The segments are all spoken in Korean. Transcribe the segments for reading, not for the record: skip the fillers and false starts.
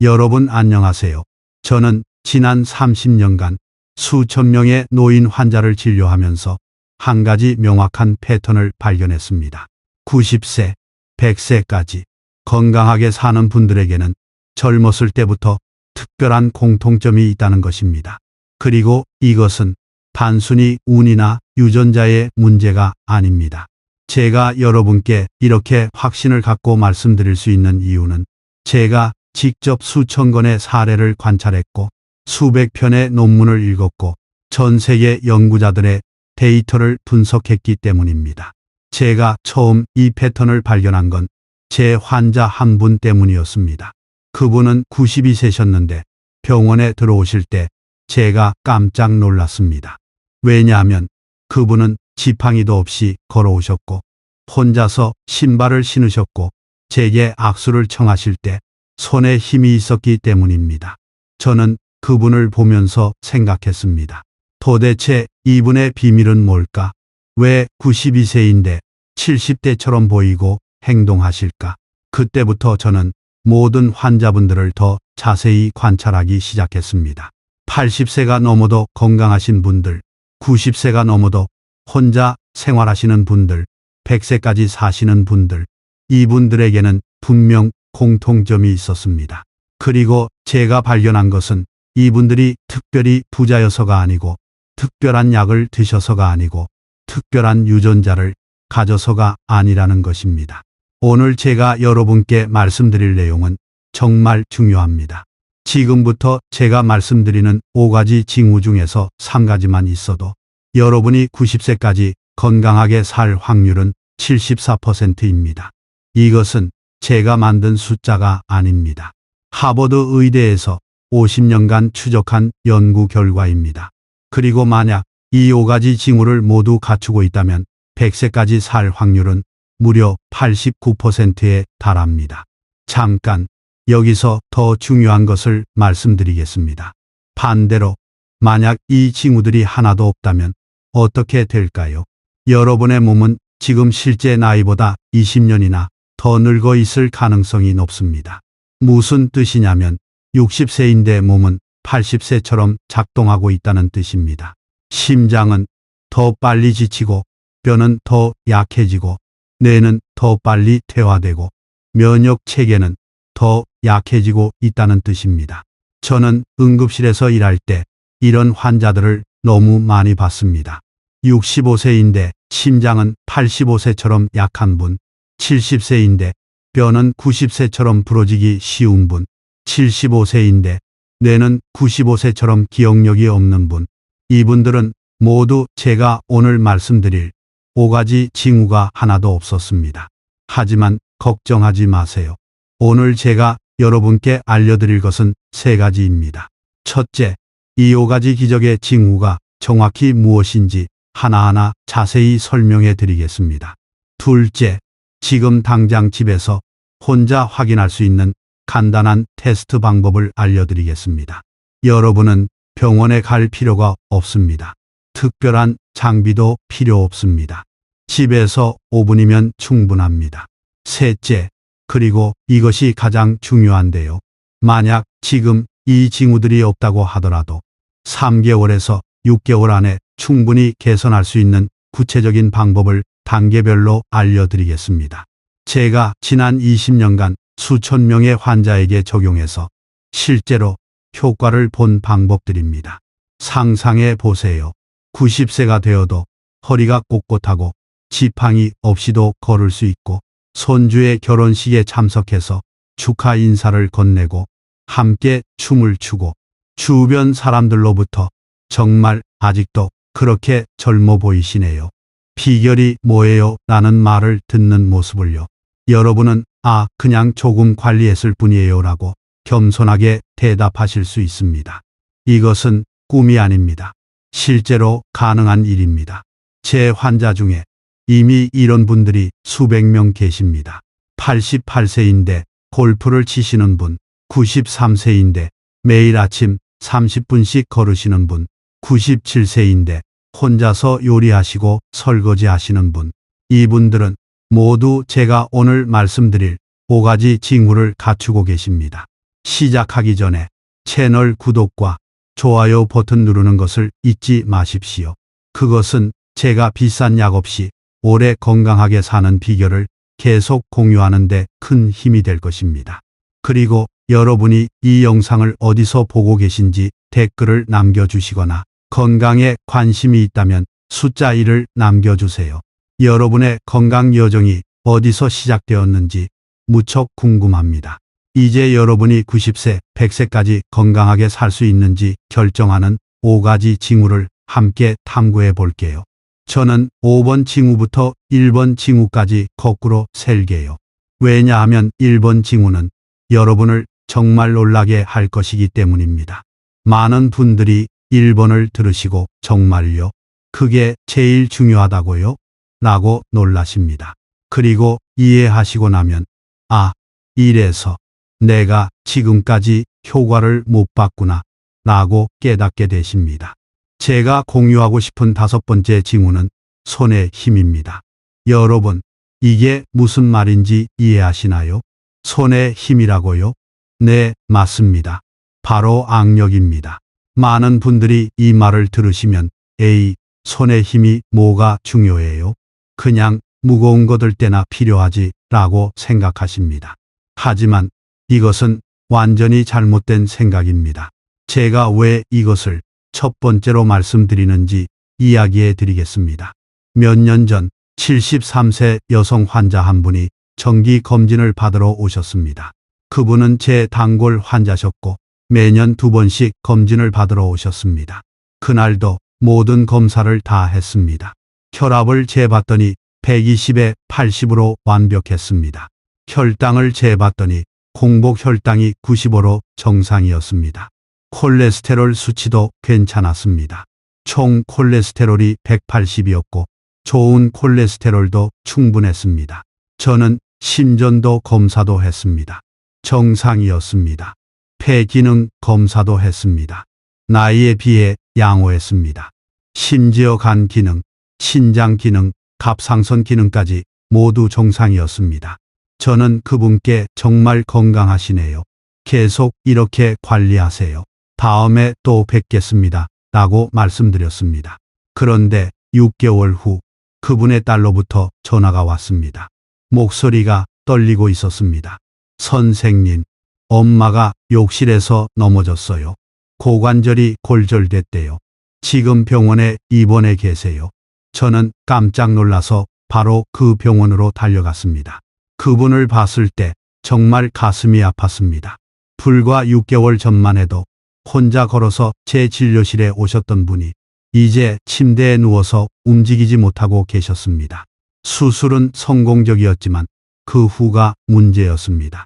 여러분 안녕하세요. 저는 지난 30년간 수천 명의 노인 환자를 진료하면서 한 가지 명확한 패턴을 발견했습니다. 90세, 100세까지 건강하게 사는 분들에게는 젊었을 때부터 특별한 공통점이 있다는 것입니다. 그리고 이것은 단순히 운이나 유전자의 문제가 아닙니다. 제가 여러분께 이렇게 확신을 갖고 말씀드릴 수 있는 이유는 제가 직접 수천 건의 사례를 관찰했고 수백 편의 논문을 읽었고 전 세계 연구자들의 데이터를 분석했기 때문입니다. 제가 처음 이 패턴을 발견한 건 제 환자 한 분 때문이었습니다. 그분은 92세셨는데 병원에 들어오실 때 제가 깜짝 놀랐습니다. 왜냐하면 그분은 지팡이도 없이 걸어오셨고 혼자서 신발을 신으셨고 제게 악수를 청하실 때 손에 힘이 있었기 때문입니다. 저는 그분을 보면서 생각했습니다. 도대체 이분의 비밀은 뭘까? 왜 92세인데 70대처럼 보이고 행동하실까? 그때부터 저는 모든 환자분들을 더 자세히 관찰하기 시작했습니다. 80세가 넘어도 건강하신 분들, 90세가 넘어도 혼자 생활하시는 분들, 100세까지 사시는 분들, 이분들에게는 분명 공통점이 있었습니다. 그리고 제가 발견한 것은 이분들이 특별히 부자여서가 아니고 특별한 약을 드셔서가 아니고 특별한 유전자를 가져서가 아니라는 것입니다. 오늘 제가 여러분께 말씀드릴 내용은 정말 중요합니다. 지금부터 제가 말씀드리는 5가지 징후 중에서 3가지만 있어도 여러분이 90세까지 건강하게 살 확률은 74%입니다. 이것은 제가 만든 숫자가 아닙니다. 하버드 의대에서 50년간 추적한 연구 결과입니다. 그리고 만약 이 5가지 징후를 모두 갖추고 있다면 100세까지 살 확률은 무려 89%에 달합니다. 잠깐 여기서 더 중요한 것을 말씀드리겠습니다. 반대로 만약 이 징후들이 하나도 없다면 어떻게 될까요? 여러분의 몸은 지금 실제 나이보다 20년이나 더 늙어 있을 가능성이 높습니다. 무슨 뜻이냐면 60세인데 몸은 80세처럼 작동하고 있다는 뜻입니다. 심장은 더 빨리 지치고 뼈는 더 약해지고 뇌는 더 빨리 퇴화되고 면역 체계는 더 약해지고 있다는 뜻입니다. 저는 응급실에서 일할 때 이런 환자들을 너무 많이 봤습니다. 65세인데 심장은 85세처럼 약한 분, 70세인데 뼈는 90세처럼 부러지기 쉬운 분, 75세인데 뇌는 95세처럼 기억력이 없는 분, 이분들은 모두 제가 오늘 말씀드릴 5가지 징후가 하나도 없었습니다. 하지만 걱정하지 마세요. 오늘 제가 여러분께 알려드릴 것은 3가지입니다. 첫째, 이 5가지 기적의 징후가 정확히 무엇인지 하나하나 자세히 설명해 드리겠습니다. 둘째, 지금 당장 집에서 혼자 확인할 수 있는 간단한 테스트 방법을 알려드리겠습니다. 여러분은 병원에 갈 필요가 없습니다. 특별한 장비도 필요 없습니다. 집에서 5분이면 충분합니다. 셋째, 그리고 이것이 가장 중요한데요. 만약 지금 이 징후들이 없다고 하더라도 3개월에서 6개월 안에 충분히 개선할 수 있는 구체적인 방법을 단계별로 알려드리겠습니다. 제가 지난 20년간 수천 명의 환자에게 적용해서 실제로 효과를 본 방법들입니다. 상상해 보세요. 90세가 되어도 허리가 꼿꼿하고 지팡이 없이도 걸을 수 있고 손주의 결혼식에 참석해서 축하 인사를 건네고 함께 춤을 추고 주변 사람들로부터 정말 아직도 그렇게 젊어 보이시네요. 비결이 뭐예요? 라는 말을 듣는 모습을요. 여러분은 그냥 조금 관리했을 뿐이에요 라고 겸손하게 대답하실 수 있습니다. 이것은 꿈이 아닙니다. 실제로 가능한 일입니다. 제 환자 중에 이미 이런 분들이 수백 명 계십니다. 88세인데 골프를 치시는 분, 93세인데 매일 아침 30분씩 걸으시는 분, 97세인데 혼자서 요리하시고 설거지 하시는 분, 이분들은 모두 제가 오늘 말씀드릴 5가지 징후를 갖추고 계십니다. 시작하기 전에 채널 구독과 좋아요 버튼 누르는 것을 잊지 마십시오. 그것은 제가 비싼 약 없이 오래 건강하게 사는 비결을 계속 공유하는 데 큰 힘이 될 것입니다. 그리고 여러분이 이 영상을 어디서 보고 계신지 댓글을 남겨주시거나 건강에 관심이 있다면 숫자 1을 남겨주세요. 여러분의 건강 여정이 어디서 시작되었는지 무척 궁금합니다. 이제 여러분이 90세, 100세까지 건강하게 살 수 있는지 결정하는 5가지 징후를 함께 탐구해 볼게요. 저는 5번 징후부터 1번 징후까지 거꾸로 셀게요. 왜냐하면 1번 징후는 여러분을 정말 놀라게 할 것이기 때문입니다. 많은 분들이 1번을 들으시고 정말요? 그게 제일 중요하다고요? 라고 놀라십니다. 그리고 이해하시고 나면 이래서 내가 지금까지 효과를 못 봤구나 라고 깨닫게 되십니다. 제가 공유하고 싶은 5번째 징후는 손의 힘입니다. 여러분, 이게 무슨 말인지 이해하시나요? 손의 힘이라고요? 네, 맞습니다. 바로 악력입니다. 많은 분들이 이 말을 들으시면 손의 힘이 뭐가 중요해요? 그냥 무거운 거 들 때나 필요하지 라고 생각하십니다. 하지만 이것은 완전히 잘못된 생각입니다. 제가 왜 이것을 첫 번째로 말씀드리는지 이야기해 드리겠습니다. 몇 년 전 73세 여성 환자 한 분이 정기 검진을 받으러 오셨습니다. 그분은 제 단골 환자셨고 매년 2번씩 검진을 받으러 오셨습니다. 그날도 모든 검사를 다 했습니다. 혈압을 재봤더니 120에 80으로 완벽했습니다. 혈당을 재봤더니 공복 혈당이 95로 정상이었습니다. 콜레스테롤 수치도 괜찮았습니다. 총 콜레스테롤이 180이었고 좋은 콜레스테롤도 충분했습니다. 저는 심전도 검사도 했습니다. 정상이었습니다. 폐 기능 검사도 했습니다. 나이에 비해 양호했습니다. 심지어 간 기능, 신장 기능, 갑상선 기능까지 모두 정상이었습니다. 저는 그분께 정말 건강하시네요. 계속 이렇게 관리하세요. 다음에 또 뵙겠습니다. 라고 말씀드렸습니다. 그런데 6개월 후 그분의 딸로부터 전화가 왔습니다. 목소리가 떨리고 있었습니다. 선생님, 엄마가 욕실에서 넘어졌어요. 고관절이 골절됐대요. 지금 병원에 입원해 계세요. 저는 깜짝 놀라서 바로 그 병원으로 달려갔습니다. 그분을 봤을 때 정말 가슴이 아팠습니다. 불과 6개월 전만 해도 혼자 걸어서 제 진료실에 오셨던 분이 이제 침대에 누워서 움직이지 못하고 계셨습니다. 수술은 성공적이었지만 그 후가 문제였습니다.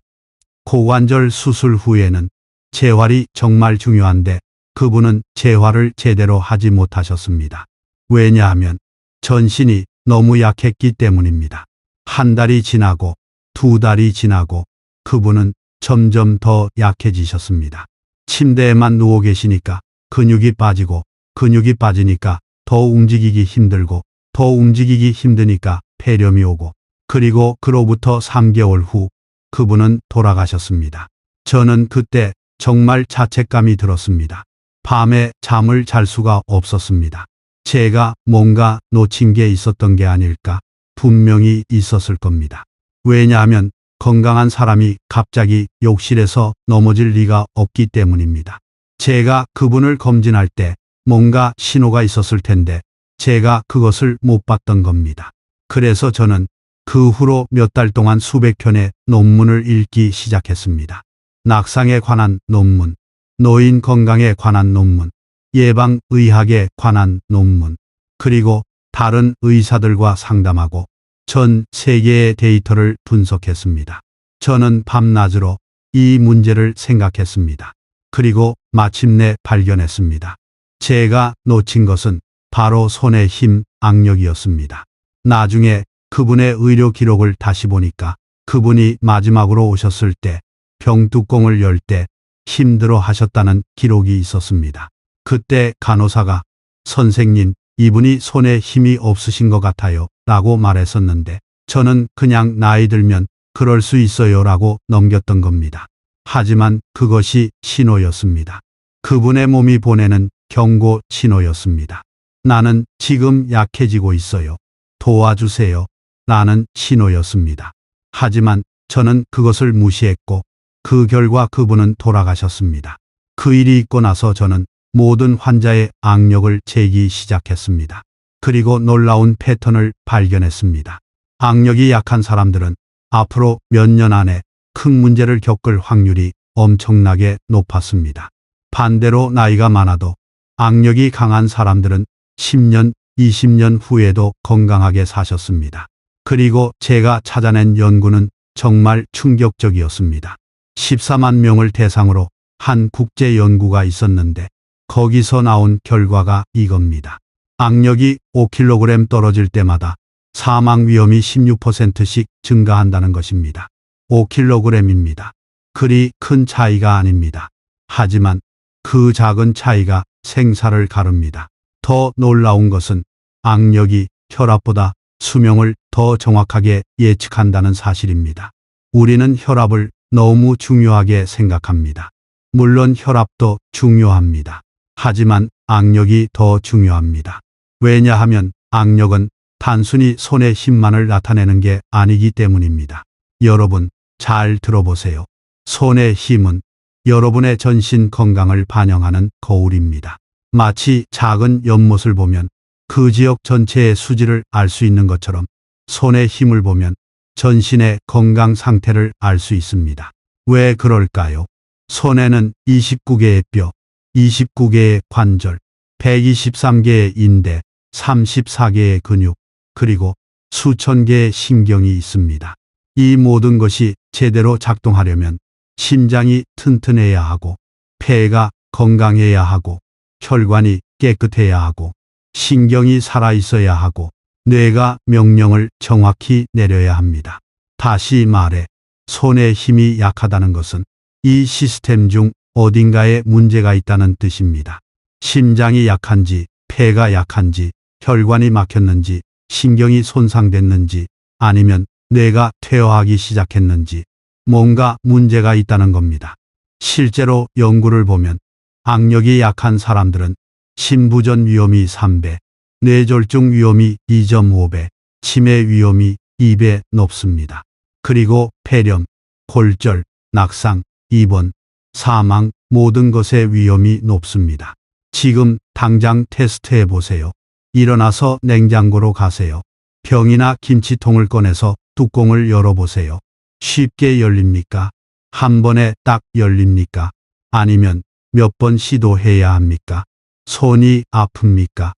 고관절 수술 후에는 재활이 정말 중요한데 그분은 재활을 제대로 하지 못하셨습니다. 왜냐하면 전신이 너무 약했기 때문입니다. 한 달이 지나고 2달이 지나고 그분은 점점 더 약해지셨습니다. 침대에만 누워 계시니까 근육이 빠지고 근육이 빠지니까 더 움직이기 힘들고 더 움직이기 힘드니까 폐렴이 오고 그리고 그로부터 3개월 후 그분은 돌아가셨습니다. 저는 그때 정말 자책감이 들었습니다. 밤에 잠을 잘 수가 없었습니다. 제가 뭔가 놓친 게 있었던 게 아닐까? 분명히 있었을 겁니다. 왜냐하면 건강한 사람이 갑자기 욕실에서 넘어질 리가 없기 때문입니다. 제가 그분을 검진할 때 뭔가 신호가 있었을 텐데 제가 그것을 못 봤던 겁니다. 그래서 저는 그 후로 몇 달 동안 수백 편의 논문을 읽기 시작했습니다. 낙상에 관한 논문, 노인 건강에 관한 논문, 예방의학에 관한 논문, 그리고 다른 의사들과 상담하고 전 세계의 데이터를 분석했습니다. 저는 밤낮으로 이 문제를 생각했습니다. 그리고 마침내 발견했습니다. 제가 놓친 것은 바로 손의 힘, 악력이었습니다. 나중에 그분의 의료 기록을 다시 보니까 그분이 마지막으로 오셨을 때 병뚜껑을 열 때 힘들어 하셨다는 기록이 있었습니다. 그때 간호사가 선생님, 이분이 손에 힘이 없으신 것 같아요 라고 말했었는데 저는 그냥 나이 들면 그럴 수 있어요 라고 넘겼던 겁니다. 하지만 그것이 신호였습니다. 그분의 몸이 보내는 경고 신호였습니다. 나는 지금 약해지고 있어요. 도와주세요. 라는 신호였습니다. 하지만 저는 그것을 무시했고 그 결과 그분은 돌아가셨습니다. 그 일이 있고 나서 저는 모든 환자의 악력을 재기 시작했습니다. 그리고 놀라운 패턴을 발견했습니다. 악력이 약한 사람들은 앞으로 몇 년 안에 큰 문제를 겪을 확률이 엄청나게 높았습니다. 반대로 나이가 많아도 악력이 강한 사람들은 10년, 20년 후에도 건강하게 사셨습니다. 그리고 제가 찾아낸 연구는 정말 충격적이었습니다. 14만 명을 대상으로 한 국제 연구가 있었는데 거기서 나온 결과가 이겁니다. 악력이 5kg 떨어질 때마다 사망 위험이 16%씩 증가한다는 것입니다. 5kg입니다. 그리 큰 차이가 아닙니다. 하지만 그 작은 차이가 생사를 가릅니다. 더 놀라운 것은 악력이 혈압보다 수명을 더 정확하게 예측한다는 사실입니다. 우리는 혈압을 너무 중요하게 생각합니다. 물론 혈압도 중요합니다. 하지만 악력이 더 중요합니다. 왜냐하면 악력은 단순히 손의 힘만을 나타내는 게 아니기 때문입니다. 여러분, 잘 들어보세요. 손의 힘은 여러분의 전신 건강을 반영하는 거울입니다. 마치 작은 연못을 보면 그 지역 전체의 수질을 알 수 있는 것처럼 손의 힘을 보면 전신의 건강 상태를 알 수 있습니다. 왜 그럴까요? 손에는 29개의 뼈, 29개의 관절, 123개의 인대, 34개의 근육, 그리고 수천 개의 신경이 있습니다. 이 모든 것이 제대로 작동하려면 심장이 튼튼해야 하고, 폐가 건강해야 하고, 혈관이 깨끗해야 하고, 신경이 살아있어야 하고, 뇌가 명령을 정확히 내려야 합니다. 다시 말해, 손의 힘이 약하다는 것은 이 시스템 중 어딘가에 문제가 있다는 뜻입니다. 심장이 약한지, 폐가 약한지, 혈관이 막혔는지, 신경이 손상됐는지, 아니면 뇌가 퇴화하기 시작했는지, 뭔가 문제가 있다는 겁니다. 실제로 연구를 보면 악력이 약한 사람들은 심부전 위험이 3배, 뇌졸중 위험이 2.5배, 치매 위험이 2배 높습니다. 그리고 폐렴, 골절, 낙상, 입원, 사망 모든 것의 위험이 높습니다. 지금 당장 테스트해 보세요. 일어나서 냉장고로 가세요. 병이나 김치통을 꺼내서 뚜껑을 열어보세요. 쉽게 열립니까? 한 번에 딱 열립니까? 아니면 몇 번 시도해야 합니까? 손이 아픕니까?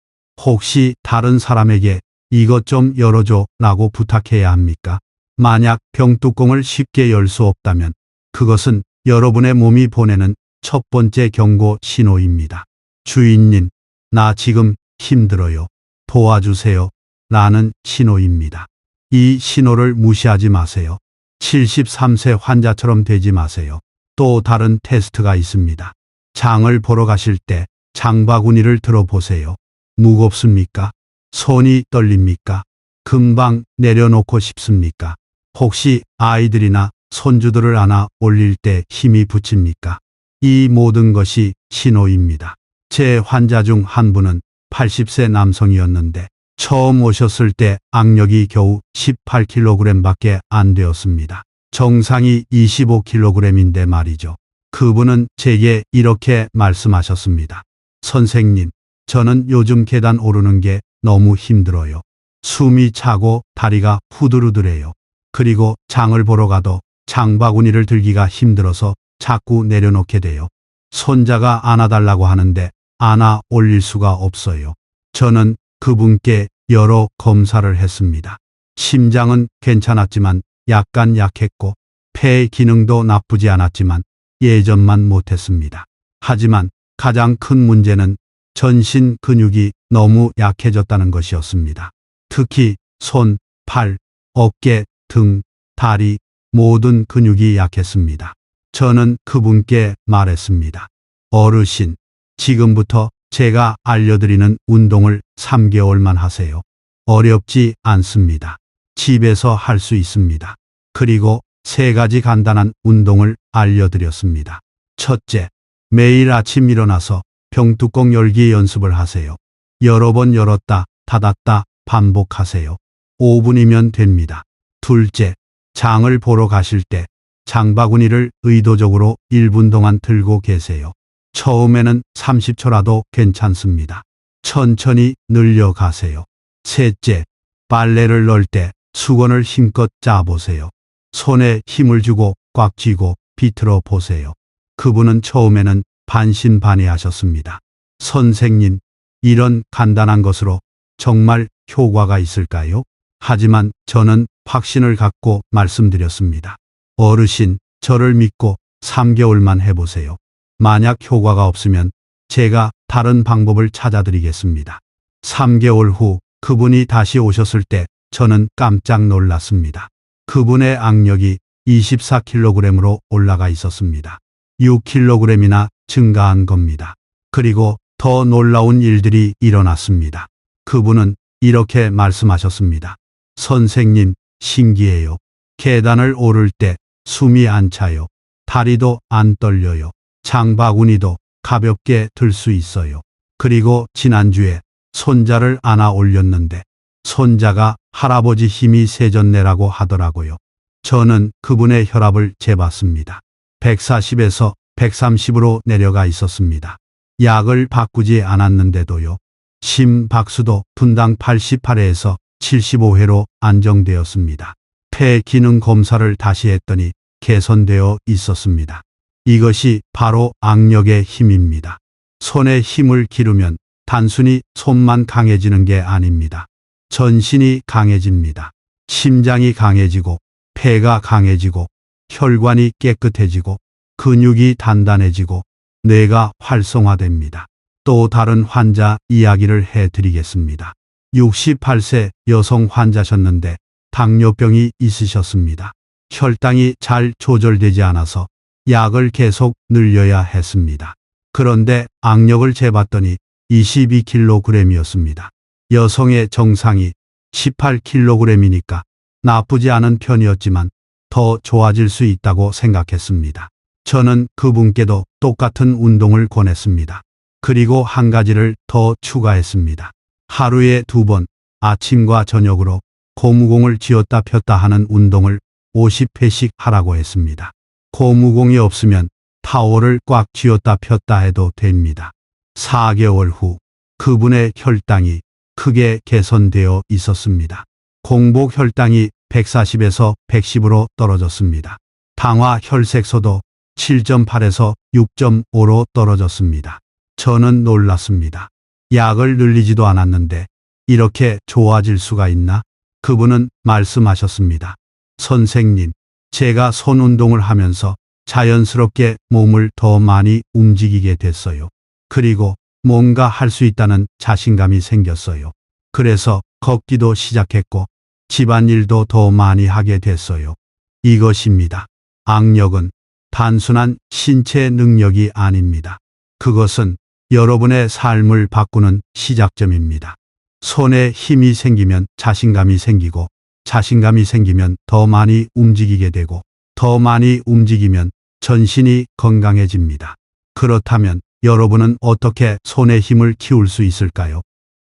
혹시 다른 사람에게 이것 좀 열어줘 라고 부탁해야 합니까? 만약 병뚜껑을 쉽게 열 수 없다면 그것은 여러분의 몸이 보내는 첫 번째 경고 신호입니다. 주인님, 나 지금 힘들어요. 도와주세요. 라는 신호입니다. 이 신호를 무시하지 마세요. 73세 환자처럼 되지 마세요. 또 다른 테스트가 있습니다. 장을 보러 가실 때 장바구니를 들어보세요. 무겁습니까? 손이 떨립니까? 금방 내려놓고 싶습니까? 혹시 아이들이나 손주들을 안아 올릴 때 힘이 붙입니까? 이 모든 것이 신호입니다. 제 환자 중 한 분은 80세 남성이었는데 처음 오셨을 때 악력이 겨우 18kg밖에 안 되었습니다. 정상이 25kg인데 말이죠. 그분은 제게 이렇게 말씀하셨습니다. 선생님, 저는 요즘 계단 오르는 게 너무 힘들어요. 숨이 차고 다리가 후들후들해요. 그리고 장을 보러 가도 장바구니를 들기가 힘들어서 자꾸 내려놓게 돼요. 손자가 안아달라고 하는데 안아 올릴 수가 없어요. 저는 그분께 여러 검사를 했습니다. 심장은 괜찮았지만 약간 약했고 폐 기능도 나쁘지 않았지만 예전만 못했습니다. 하지만 가장 큰 문제는 전신 근육이 너무 약해졌다는 것이었습니다. 특히 손, 팔, 어깨, 등, 다리 모든 근육이 약했습니다. 저는 그분께 말했습니다. 어르신, 지금부터 제가 알려드리는 운동을 3개월만 하세요. 어렵지 않습니다. 집에서 할 수 있습니다. 그리고 3가지 간단한 운동을 알려드렸습니다. 첫째, 매일 아침 일어나서 병뚜껑 열기 연습을 하세요. 여러 번 열었다, 닫았다 반복하세요. 5분이면 됩니다. 둘째, 장을 보러 가실 때 장바구니를 의도적으로 1분 동안 들고 계세요. 처음에는 30초라도 괜찮습니다. 천천히 늘려가세요. 셋째, 빨래를 넣을 때 수건을 힘껏 짜보세요. 손에 힘을 주고 꽉 쥐고 비틀어 보세요. 그분은 처음에는 반신반의하셨습니다. 선생님, 이런 간단한 것으로 정말 효과가 있을까요? 하지만 저는 확신을 갖고 말씀드렸습니다. 어르신, 저를 믿고 3개월만 해보세요. 만약 효과가 없으면 제가 다른 방법을 찾아드리겠습니다. 3개월 후 그분이 다시 오셨을 때 저는 깜짝 놀랐습니다. 그분의 악력이 24kg으로 올라가 있었습니다. 6kg이나 증가한 겁니다. 그리고 더 놀라운 일들이 일어났습니다. 그분은 이렇게 말씀하셨습니다. 선생님, 신기해요. 계단을 오를 때 숨이 안 차요. 다리도 안 떨려요. 장바구니도 가볍게 들 수 있어요. 그리고 지난주에 손자를 안아 올렸는데 손자가 할아버지 힘이 세졌네라고 하더라고요. 저는 그분의 혈압을 재봤습니다. 140에서 130으로 내려가 있었습니다. 약을 바꾸지 않았는데도요. 심박수도 분당 88회에서 75회로 안정되었습니다. 폐 기능 검사를 다시 했더니 개선되어 있었습니다. 이것이 바로 악력의 힘입니다. 손에 힘을 기르면 단순히 손만 강해지는 게 아닙니다. 전신이 강해집니다. 심장이 강해지고 폐가 강해지고 혈관이 깨끗해지고 근육이 단단해지고 뇌가 활성화됩니다. 또 다른 환자 이야기를 해드리겠습니다. 68세 여성 환자셨는데 당뇨병이 있으셨습니다. 혈당이 잘 조절되지 않아서 약을 계속 늘려야 했습니다. 그런데 악력을 재봤더니 22kg이었습니다. 여성의 정상이 18kg이니까 나쁘지 않은 편이었지만 더 좋아질 수 있다고 생각했습니다. 저는 그분께도 똑같은 운동을 권했습니다. 그리고 한 가지를 더 추가했습니다. 하루에 2번 아침과 저녁으로 고무공을 쥐었다 폈다 하는 운동을 50회씩 하라고 했습니다. 고무공이 없으면 타월을 꽉 쥐었다 폈다 해도 됩니다. 4개월 후 그분의 혈당이 크게 개선되어 있었습니다. 공복 혈당이 140에서 110으로 떨어졌습니다. 당화 혈색소도 7.8에서 6.5로 떨어졌습니다. 저는 놀랐습니다. 약을 늘리지도 않았는데 이렇게 좋아질 수가 있나? 그분은 말씀하셨습니다. 선생님, 제가 손 운동을 하면서 자연스럽게 몸을 더 많이 움직이게 됐어요. 그리고 뭔가 할 수 있다는 자신감이 생겼어요. 그래서 걷기도 시작했고 집안일도 더 많이 하게 됐어요. 이것입니다. 악력은 단순한 신체 능력이 아닙니다. 그것은 여러분의 삶을 바꾸는 시작점입니다. 손에 힘이 생기면 자신감이 생기고 자신감이 생기면 더 많이 움직이게 되고 더 많이 움직이면 전신이 건강해집니다. 그렇다면 여러분은 어떻게 손의 힘을 키울 수 있을까요?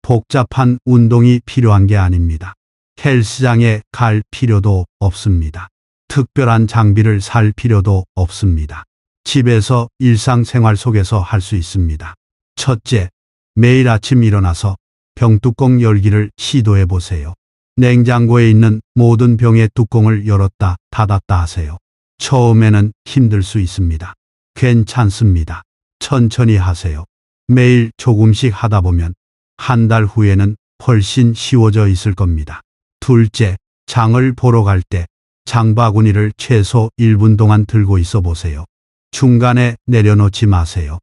복잡한 운동이 필요한 게 아닙니다. 헬스장에 갈 필요도 없습니다. 특별한 장비를 살 필요도 없습니다. 집에서 일상생활 속에서 할 수 있습니다. 첫째, 매일 아침 일어나서 병뚜껑 열기를 시도해 보세요. 냉장고에 있는 모든 병의 뚜껑을 열었다 닫았다 하세요. 처음에는 힘들 수 있습니다. 괜찮습니다. 천천히 하세요. 매일 조금씩 하다 보면 한 달 후에는 훨씬 쉬워져 있을 겁니다. 둘째, 장을 보러 갈 때 장바구니를 최소 1분 동안 들고 있어 보세요. 중간에 내려놓지 마세요.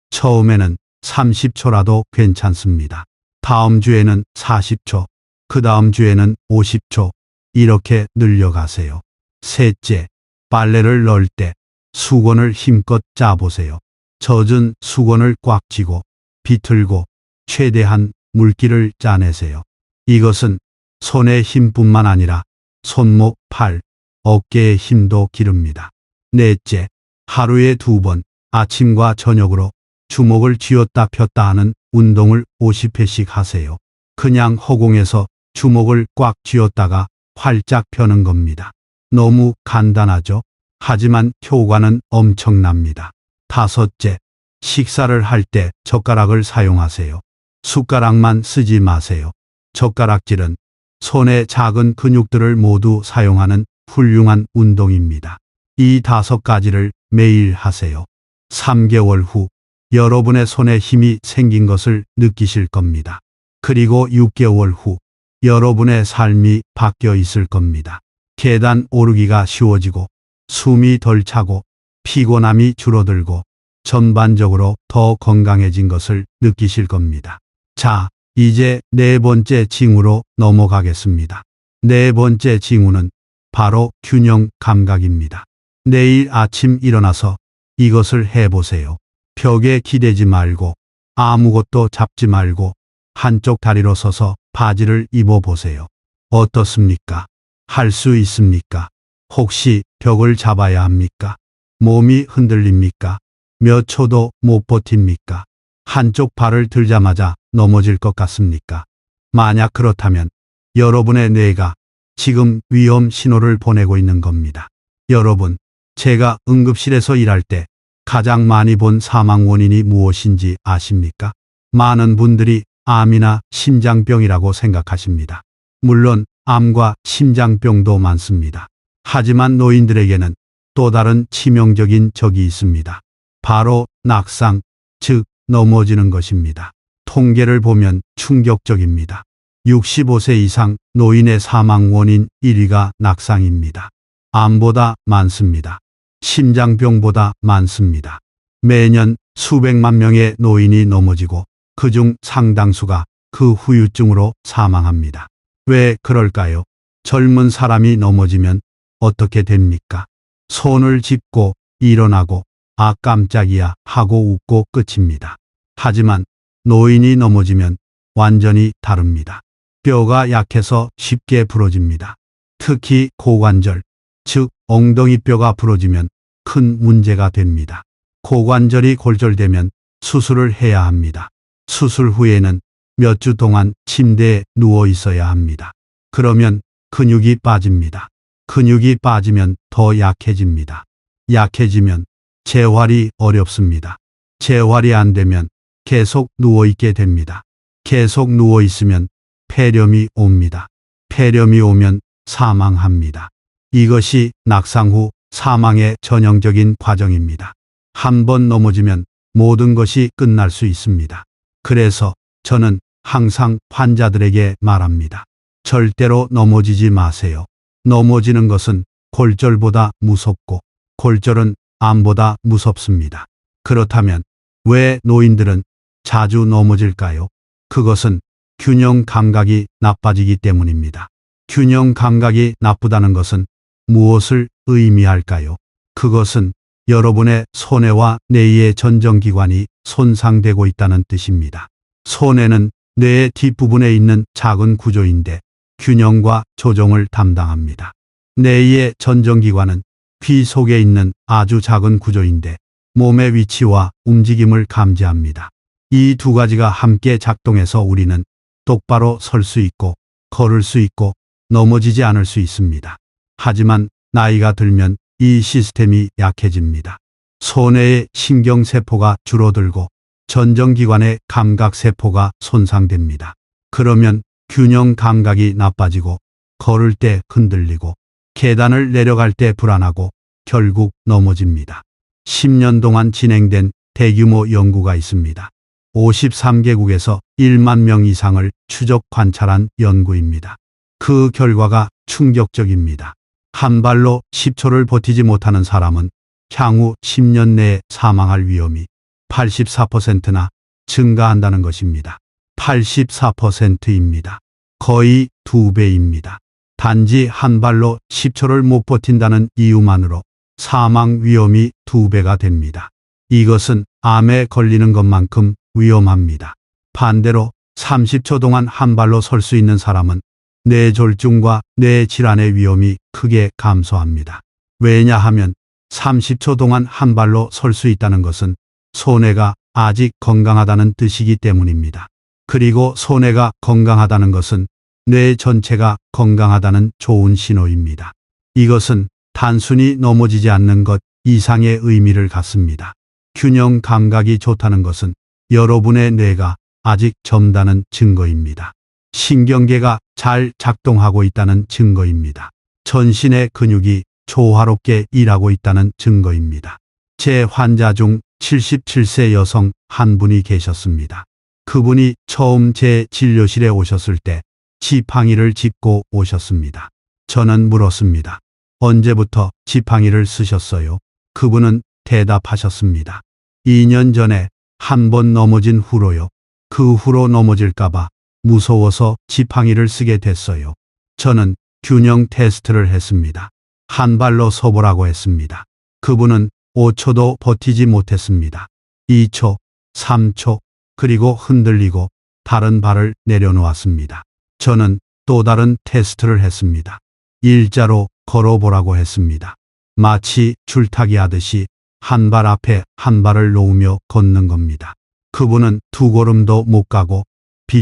처음에는 30초라도 괜찮습니다. 다음 주에는 40초, 그 다음 주에는 50초, 이렇게 늘려가세요. 셋째, 빨래를 넣을 때 수건을 힘껏 짜보세요. 젖은 수건을 꽉 쥐고 비틀고 최대한 물기를 짜내세요. 이것은 손의 힘뿐만 아니라 손목, 팔, 어깨의 힘도 기릅니다. 넷째, 하루에 2번 아침과 저녁으로 주먹을 쥐었다 폈다 하는 운동을 50회씩 하세요. 그냥 허공에서 주먹을 꽉 쥐었다가 활짝 펴는 겁니다. 너무 간단하죠? 하지만 효과는 엄청납니다. 다섯째, 식사를 할 때 젓가락을 사용하세요. 숟가락만 쓰지 마세요. 젓가락질은 손의 작은 근육들을 모두 사용하는 훌륭한 운동입니다. 이 5가지를 매일 하세요. 3개월 후 여러분의 손에 힘이 생긴 것을 느끼실 겁니다. 그리고 6개월 후 여러분의 삶이 바뀌어 있을 겁니다. 계단 오르기가 쉬워지고 숨이 덜 차고 피곤함이 줄어들고 전반적으로 더 건강해진 것을 느끼실 겁니다. 자, 이제 4번째 징후로 넘어가겠습니다. 4번째 징후는 바로 균형 감각입니다. 내일 아침 일어나서 이것을 해보세요. 벽에 기대지 말고 아무것도 잡지 말고 한쪽 다리로 서서 바지를 입어보세요. 어떻습니까? 할 수 있습니까? 혹시 벽을 잡아야 합니까? 몸이 흔들립니까? 몇 초도 못 버팁니까? 한쪽 발을 들자마자 넘어질 것 같습니까? 만약 그렇다면 여러분의 뇌가 지금 위험 신호를 보내고 있는 겁니다. 여러분, 제가 응급실에서 일할 때 가장 많이 본 사망 원인이 무엇인지 아십니까? 많은 분들이 암이나 심장병이라고 생각하십니다. 물론 암과 심장병도 많습니다. 하지만 노인들에게는 또 다른 치명적인 적이 있습니다. 바로 낙상, 즉 넘어지는 것입니다. 통계를 보면 충격적입니다. 65세 이상 노인의 사망 원인 1위가 낙상입니다. 암보다 많습니다. 심장병보다 많습니다. 매년 수백만 명의 노인이 넘어지고 그중 상당수가 그 후유증으로 사망합니다. 왜 그럴까요? 젊은 사람이 넘어지면 어떻게 됩니까? 손을 짚고 일어나고 아 깜짝이야 하고 웃고 끝입니다. 하지만 노인이 넘어지면 완전히 다릅니다. 뼈가 약해서 쉽게 부러집니다. 특히 고관절, 즉 엉덩이뼈가 부러지면 큰 문제가 됩니다. 고관절이 골절되면 수술을 해야 합니다. 수술 후에는 몇 주 동안 침대에 누워 있어야 합니다. 그러면 근육이 빠집니다. 근육이 빠지면 더 약해집니다. 약해지면 재활이 어렵습니다. 재활이 안 되면 계속 누워 있게 됩니다. 계속 누워 있으면 폐렴이 옵니다. 폐렴이 오면 사망합니다. 이것이 낙상 후 사망의 전형적인 과정입니다. 한 번 넘어지면 모든 것이 끝날 수 있습니다. 그래서 저는 항상 환자들에게 말합니다. 절대로 넘어지지 마세요. 넘어지는 것은 골절보다 무섭고 골절은 암보다 무섭습니다. 그렇다면 왜 노인들은 자주 넘어질까요? 그것은 균형 감각이 나빠지기 때문입니다. 균형 감각이 나쁘다는 것은 무엇을 의미할까요? 그것은 여러분의 손해와 뇌의 전정기관이 손상되고 있다는 뜻입니다. 손해는 뇌의 뒷부분에 있는 작은 구조인데 균형과 조정을 담당합니다. 뇌의 전정기관은 귀 속에 있는 아주 작은 구조인데 몸의 위치와 움직임을 감지합니다. 이 2가지가 함께 작동해서 우리는 똑바로 설 수 있고 걸을 수 있고 넘어지지 않을 수 있습니다. 하지만 나이가 들면 이 시스템이 약해집니다. 손해의 신경세포가 줄어들고 전정기관의 감각세포가 손상됩니다. 그러면 균형 감각이 나빠지고 걸을 때 흔들리고 계단을 내려갈 때 불안하고 결국 넘어집니다. 10년 동안 진행된 대규모 연구가 있습니다. 53개국에서 1만 명 이상을 추적 관찰한 연구입니다. 그 결과가 충격적입니다. 한 발로 10초를 버티지 못하는 사람은 향후 10년 내에 사망할 위험이 84%나 증가한다는 것입니다. 84%입니다. 거의 2배입니다. 단지 한 발로 10초를 못 버틴다는 이유만으로 사망 위험이 2배가 됩니다. 이것은 암에 걸리는 것만큼 위험합니다. 반대로 30초 동안 한 발로 설 수 있는 사람은 뇌졸중과 뇌질환의 위험이 크게 감소합니다. 왜냐하면 30초 동안 한 발로 설 수 있다는 것은 소뇌가 아직 건강하다는 뜻이기 때문입니다. 그리고 소뇌가 건강하다는 것은 뇌 전체가 건강하다는 좋은 신호입니다. 이것은 단순히 넘어지지 않는 것 이상의 의미를 갖습니다. 균형 감각이 좋다는 것은 여러분의 뇌가 아직 젊다는 증거입니다. 신경계가 잘 작동하고 있다는 증거입니다. 전신의 근육이 조화롭게 일하고 있다는 증거입니다. 제 환자 중 77세 여성 한 분이 계셨습니다. 그분이 처음 제 진료실에 오셨을 때 지팡이를 짚고 오셨습니다. 저는 물었습니다. 언제부터 지팡이를 쓰셨어요? 그분은 대답하셨습니다. 2년 전에 한 번 넘어진 후로요. 그 후로 넘어질까봐 무서워서 지팡이를 쓰게 됐어요. 저는 균형 테스트를 했습니다. 한 발로 서보라고 했습니다. 그분은 5초도 버티지 못했습니다. 2초, 3초, 그리고 흔들리고 다른 발을 내려놓았습니다. 저는 또 다른 테스트를 했습니다. 일자로 걸어보라고 했습니다. 마치 줄타기 하듯이 한 발 앞에 한 발을 놓으며 걷는 겁니다. 그분은 두 걸음도 못 가고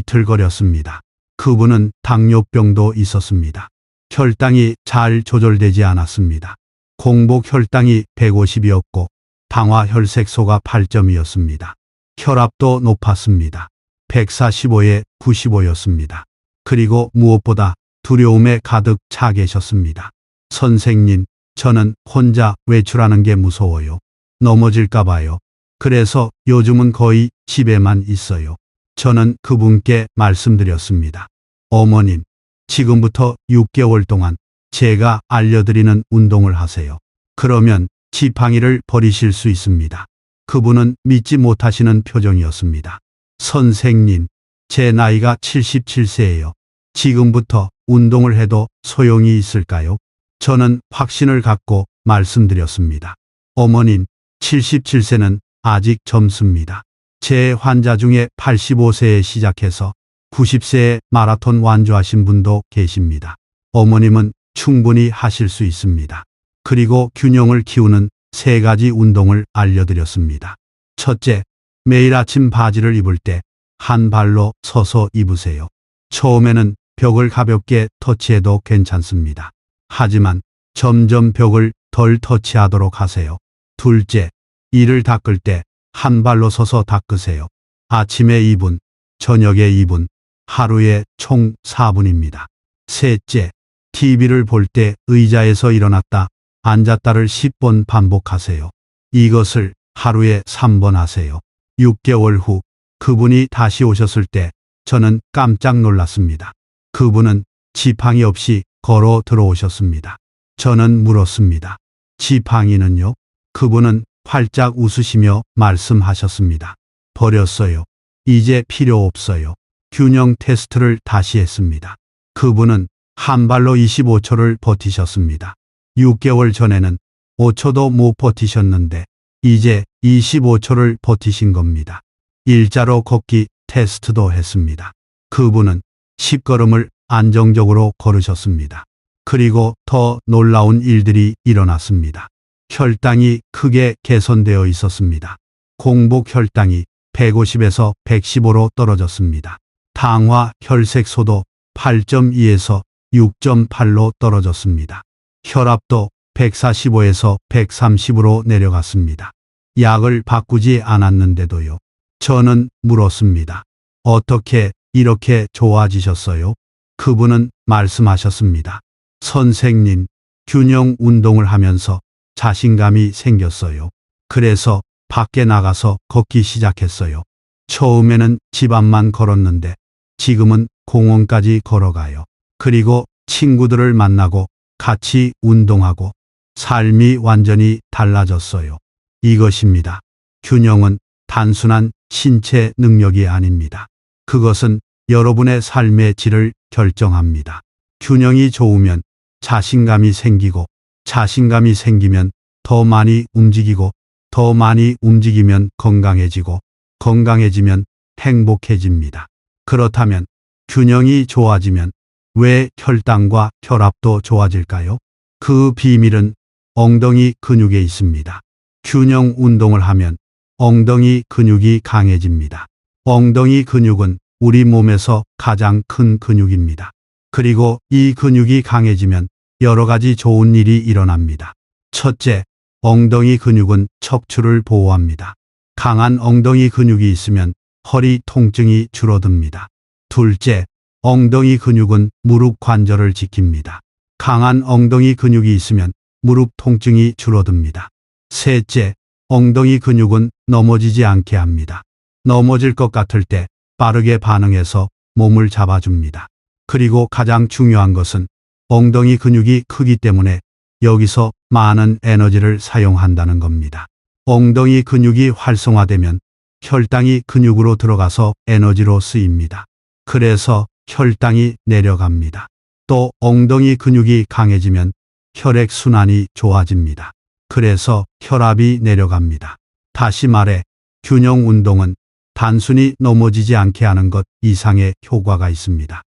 비틀거렸습니다. 그분은 당뇨병도 있었습니다. 혈당이 잘 조절되지 않았습니다. 공복 혈당이 150이었고 당화 혈색소가 8점이었습니다. 혈압도 높았습니다. 145에 95였습니다. 그리고 무엇보다 두려움에 가득 차 계셨습니다. 선생님, 저는 혼자 외출하는 게 무서워요. 넘어질까 봐요. 그래서 요즘은 거의 집에만 있어요. 저는 그분께 말씀드렸습니다. 어머님, 지금부터 6개월 동안 제가 알려드리는 운동을 하세요. 그러면 지팡이를 버리실 수 있습니다. 그분은 믿지 못하시는 표정이었습니다. 선생님, 제 나이가 77세예요. 지금부터 운동을 해도 소용이 있을까요? 저는 확신을 갖고 말씀드렸습니다. 어머님, 77세는 아직 젊습니다. 제 환자 중에 85세에 시작해서 90세에 마라톤 완주하신 분도 계십니다. 어머님은 충분히 하실 수 있습니다. 그리고 균형을 키우는 3가지 운동을 알려드렸습니다. 첫째, 매일 아침 바지를 입을 때 한 발로 서서 입으세요. 처음에는 벽을 가볍게 터치해도 괜찮습니다. 하지만 점점 벽을 덜 터치하도록 하세요. 둘째, 이를 닦을 때 한 발로 서서 닦으세요. 아침에 2분, 저녁에 2분, 하루에 총 4분입니다. 셋째, TV를 볼 때 의자에서 일어났다, 앉았다를 10번 반복하세요. 이것을 하루에 3번 하세요. 6개월 후 그분이 다시 오셨을 때 저는 깜짝 놀랐습니다. 그분은 지팡이 없이 걸어 들어오셨습니다. 저는 물었습니다. 지팡이는요? 그분은 활짝 웃으시며 말씀하셨습니다. 버렸어요. 이제 필요 없어요. 균형 테스트를 다시 했습니다. 그분은 한 발로 25초를 버티셨습니다. 6개월 전에는 5초도 못 버티셨는데 이제 25초를 버티신 겁니다. 일자로 걷기 테스트도 했습니다. 그분은 10걸음을 안정적으로 걸으셨습니다. 그리고 더 놀라운 일들이 일어났습니다. 혈당이 크게 개선되어 있었습니다. 공복 혈당이 150에서 115로 떨어졌습니다. 당화 혈색소도 8.2에서 6.8로 떨어졌습니다. 혈압도 145에서 130으로 내려갔습니다. 약을 바꾸지 않았는데도요. 저는 물었습니다. 어떻게 이렇게 좋아지셨어요? 그분은 말씀하셨습니다. 선생님, 균형 운동을 하면서 자신감이 생겼어요. 그래서 밖에 나가서 걷기 시작했어요. 처음에는 집 앞만 걸었는데 지금은 공원까지 걸어가요. 그리고 친구들을 만나고 같이 운동하고 삶이 완전히 달라졌어요. 이것입니다. 균형은 단순한 신체 능력이 아닙니다. 그것은 여러분의 삶의 질을 결정합니다. 균형이 좋으면 자신감이 생기고 자신감이 생기면 더 많이 움직이고 더 많이 움직이면 건강해지고 건강해지면 행복해집니다. 그렇다면 균형이 좋아지면 왜 혈당과 혈압도 좋아질까요? 그 비밀은 엉덩이 근육에 있습니다. 균형 운동을 하면 엉덩이 근육이 강해집니다. 엉덩이 근육은 우리 몸에서 가장 큰 근육입니다. 그리고 이 근육이 강해지면 여러 가지 좋은 일이 일어납니다. 첫째, 엉덩이 근육은 척추를 보호합니다. 강한 엉덩이 근육이 있으면 허리 통증이 줄어듭니다. 둘째, 엉덩이 근육은 무릎 관절을 지킵니다. 강한 엉덩이 근육이 있으면 무릎 통증이 줄어듭니다. 셋째, 엉덩이 근육은 넘어지지 않게 합니다. 넘어질 것 같을 때 빠르게 반응해서 몸을 잡아줍니다. 그리고 가장 중요한 것은 엉덩이 근육이 크기 때문에 여기서 많은 에너지를 사용한다는 겁니다. 엉덩이 근육이 활성화되면 혈당이 근육으로 들어가서 에너지로 쓰입니다. 그래서 혈당이 내려갑니다. 또 엉덩이 근육이 강해지면 혈액 순환이 좋아집니다. 그래서 혈압이 내려갑니다. 다시 말해 균형 운동은 단순히 넘어지지 않게 하는 것 이상의 효과가 있습니다.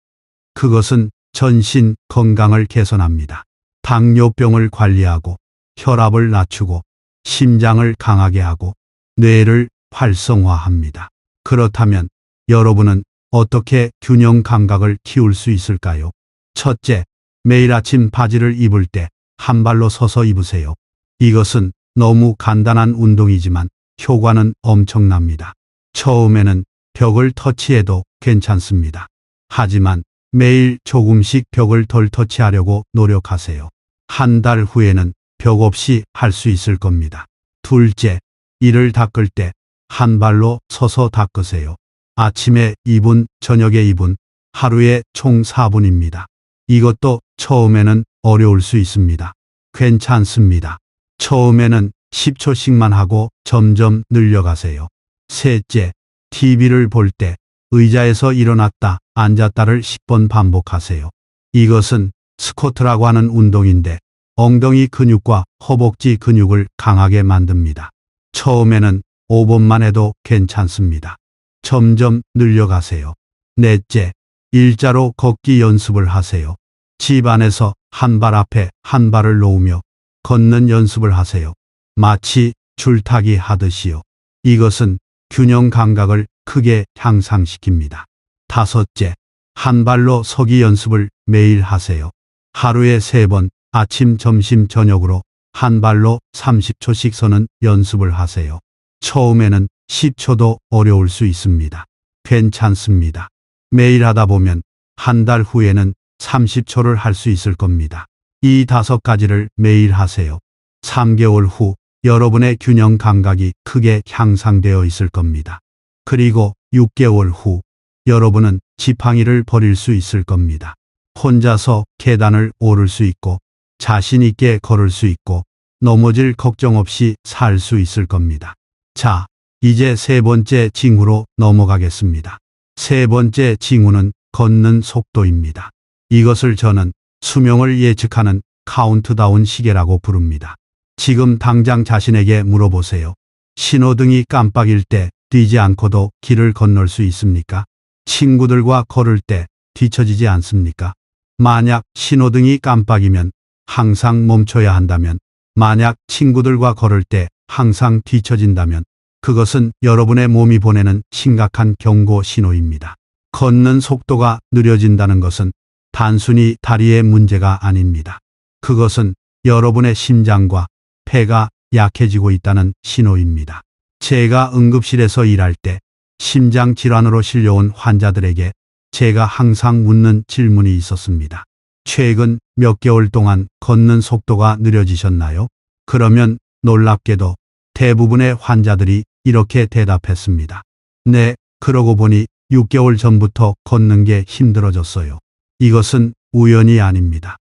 그것은 전신 건강을 개선합니다. 당뇨병을 관리하고 혈압을 낮추고 심장을 강하게 하고 뇌를 활성화합니다. 그렇다면 여러분은 어떻게 균형 감각을 키울 수 있을까요? 첫째, 매일 아침 바지를 입을 때 한 발로 서서 입으세요. 이것은 너무 간단한 운동이지만 효과는 엄청납니다. 처음에는 벽을 터치해도 괜찮습니다. 하지만 매일 조금씩 벽을 덜 터치하려고 노력하세요. 한 달 후에는 벽 없이 할 수 있을 겁니다. 둘째, 이를 닦을 때 한 발로 서서 닦으세요. 아침에 2분, 저녁에 2분, 하루에 총 4분입니다. 이것도 처음에는 어려울 수 있습니다. 괜찮습니다. 처음에는 10초씩만 하고 점점 늘려가세요. 셋째, TV를 볼 때 의자에서 일어났다 앉았다를 10번 반복하세요. 이것은 스쿼트라고 하는 운동인데 엉덩이 근육과 허벅지 근육을 강하게 만듭니다. 처음에는 5번만 해도 괜찮습니다. 점점 늘려가세요. 넷째, 일자로 걷기 연습을 하세요. 집 안에서 한 발 앞에 한 발을 놓으며 걷는 연습을 하세요. 마치 줄타기 하듯이요. 이것은 균형 감각을 크게 향상시킵니다. 다섯째, 한 발로 서기 연습을 매일 하세요. 하루에 3번, 아침, 점심, 저녁으로 한 발로 30초씩 서는 연습을 하세요. 처음에는 10초도 어려울 수 있습니다. 괜찮습니다. 매일 하다 보면 한 달 후에는 30초를 할 수 있을 겁니다. 이 5가지를 매일 하세요. 3개월 후 여러분의 균형 감각이 크게 향상되어 있을 겁니다. 그리고 6개월 후 여러분은 지팡이를 버릴 수 있을 겁니다. 혼자서 계단을 오를 수 있고 자신 있게 걸을 수 있고 넘어질 걱정 없이 살 수 있을 겁니다. 자, 이제 3번째 징후로 넘어가겠습니다. 3번째 징후는 걷는 속도입니다. 이것을 저는 수명을 예측하는 카운트다운 시계라고 부릅니다. 지금 당장 자신에게 물어보세요. 신호등이 깜빡일 때 뛰지 않고도 길을 건널 수 있습니까? 친구들과 걸을 때 뒤처지지 않습니까? 만약 신호등이 깜빡이면 항상 멈춰야 한다면, 만약 친구들과 걸을 때 항상 뒤처진다면 그것은 여러분의 몸이 보내는 심각한 경고 신호입니다. 걷는 속도가 느려진다는 것은 단순히 다리의 문제가 아닙니다. 그것은 여러분의 심장과 폐가 약해지고 있다는 신호입니다. 제가 응급실에서 일할 때 심장 질환으로 실려온 환자들에게 제가 항상 묻는 질문이 있었습니다. 최근 몇 개월 동안 걷는 속도가 느려지셨나요? 그러면 놀랍게도 대부분의 환자들이 이렇게 대답했습니다. 네, 그러고 보니 6개월 전부터 걷는 게 힘들어졌어요. 이것은 우연이 아닙니다.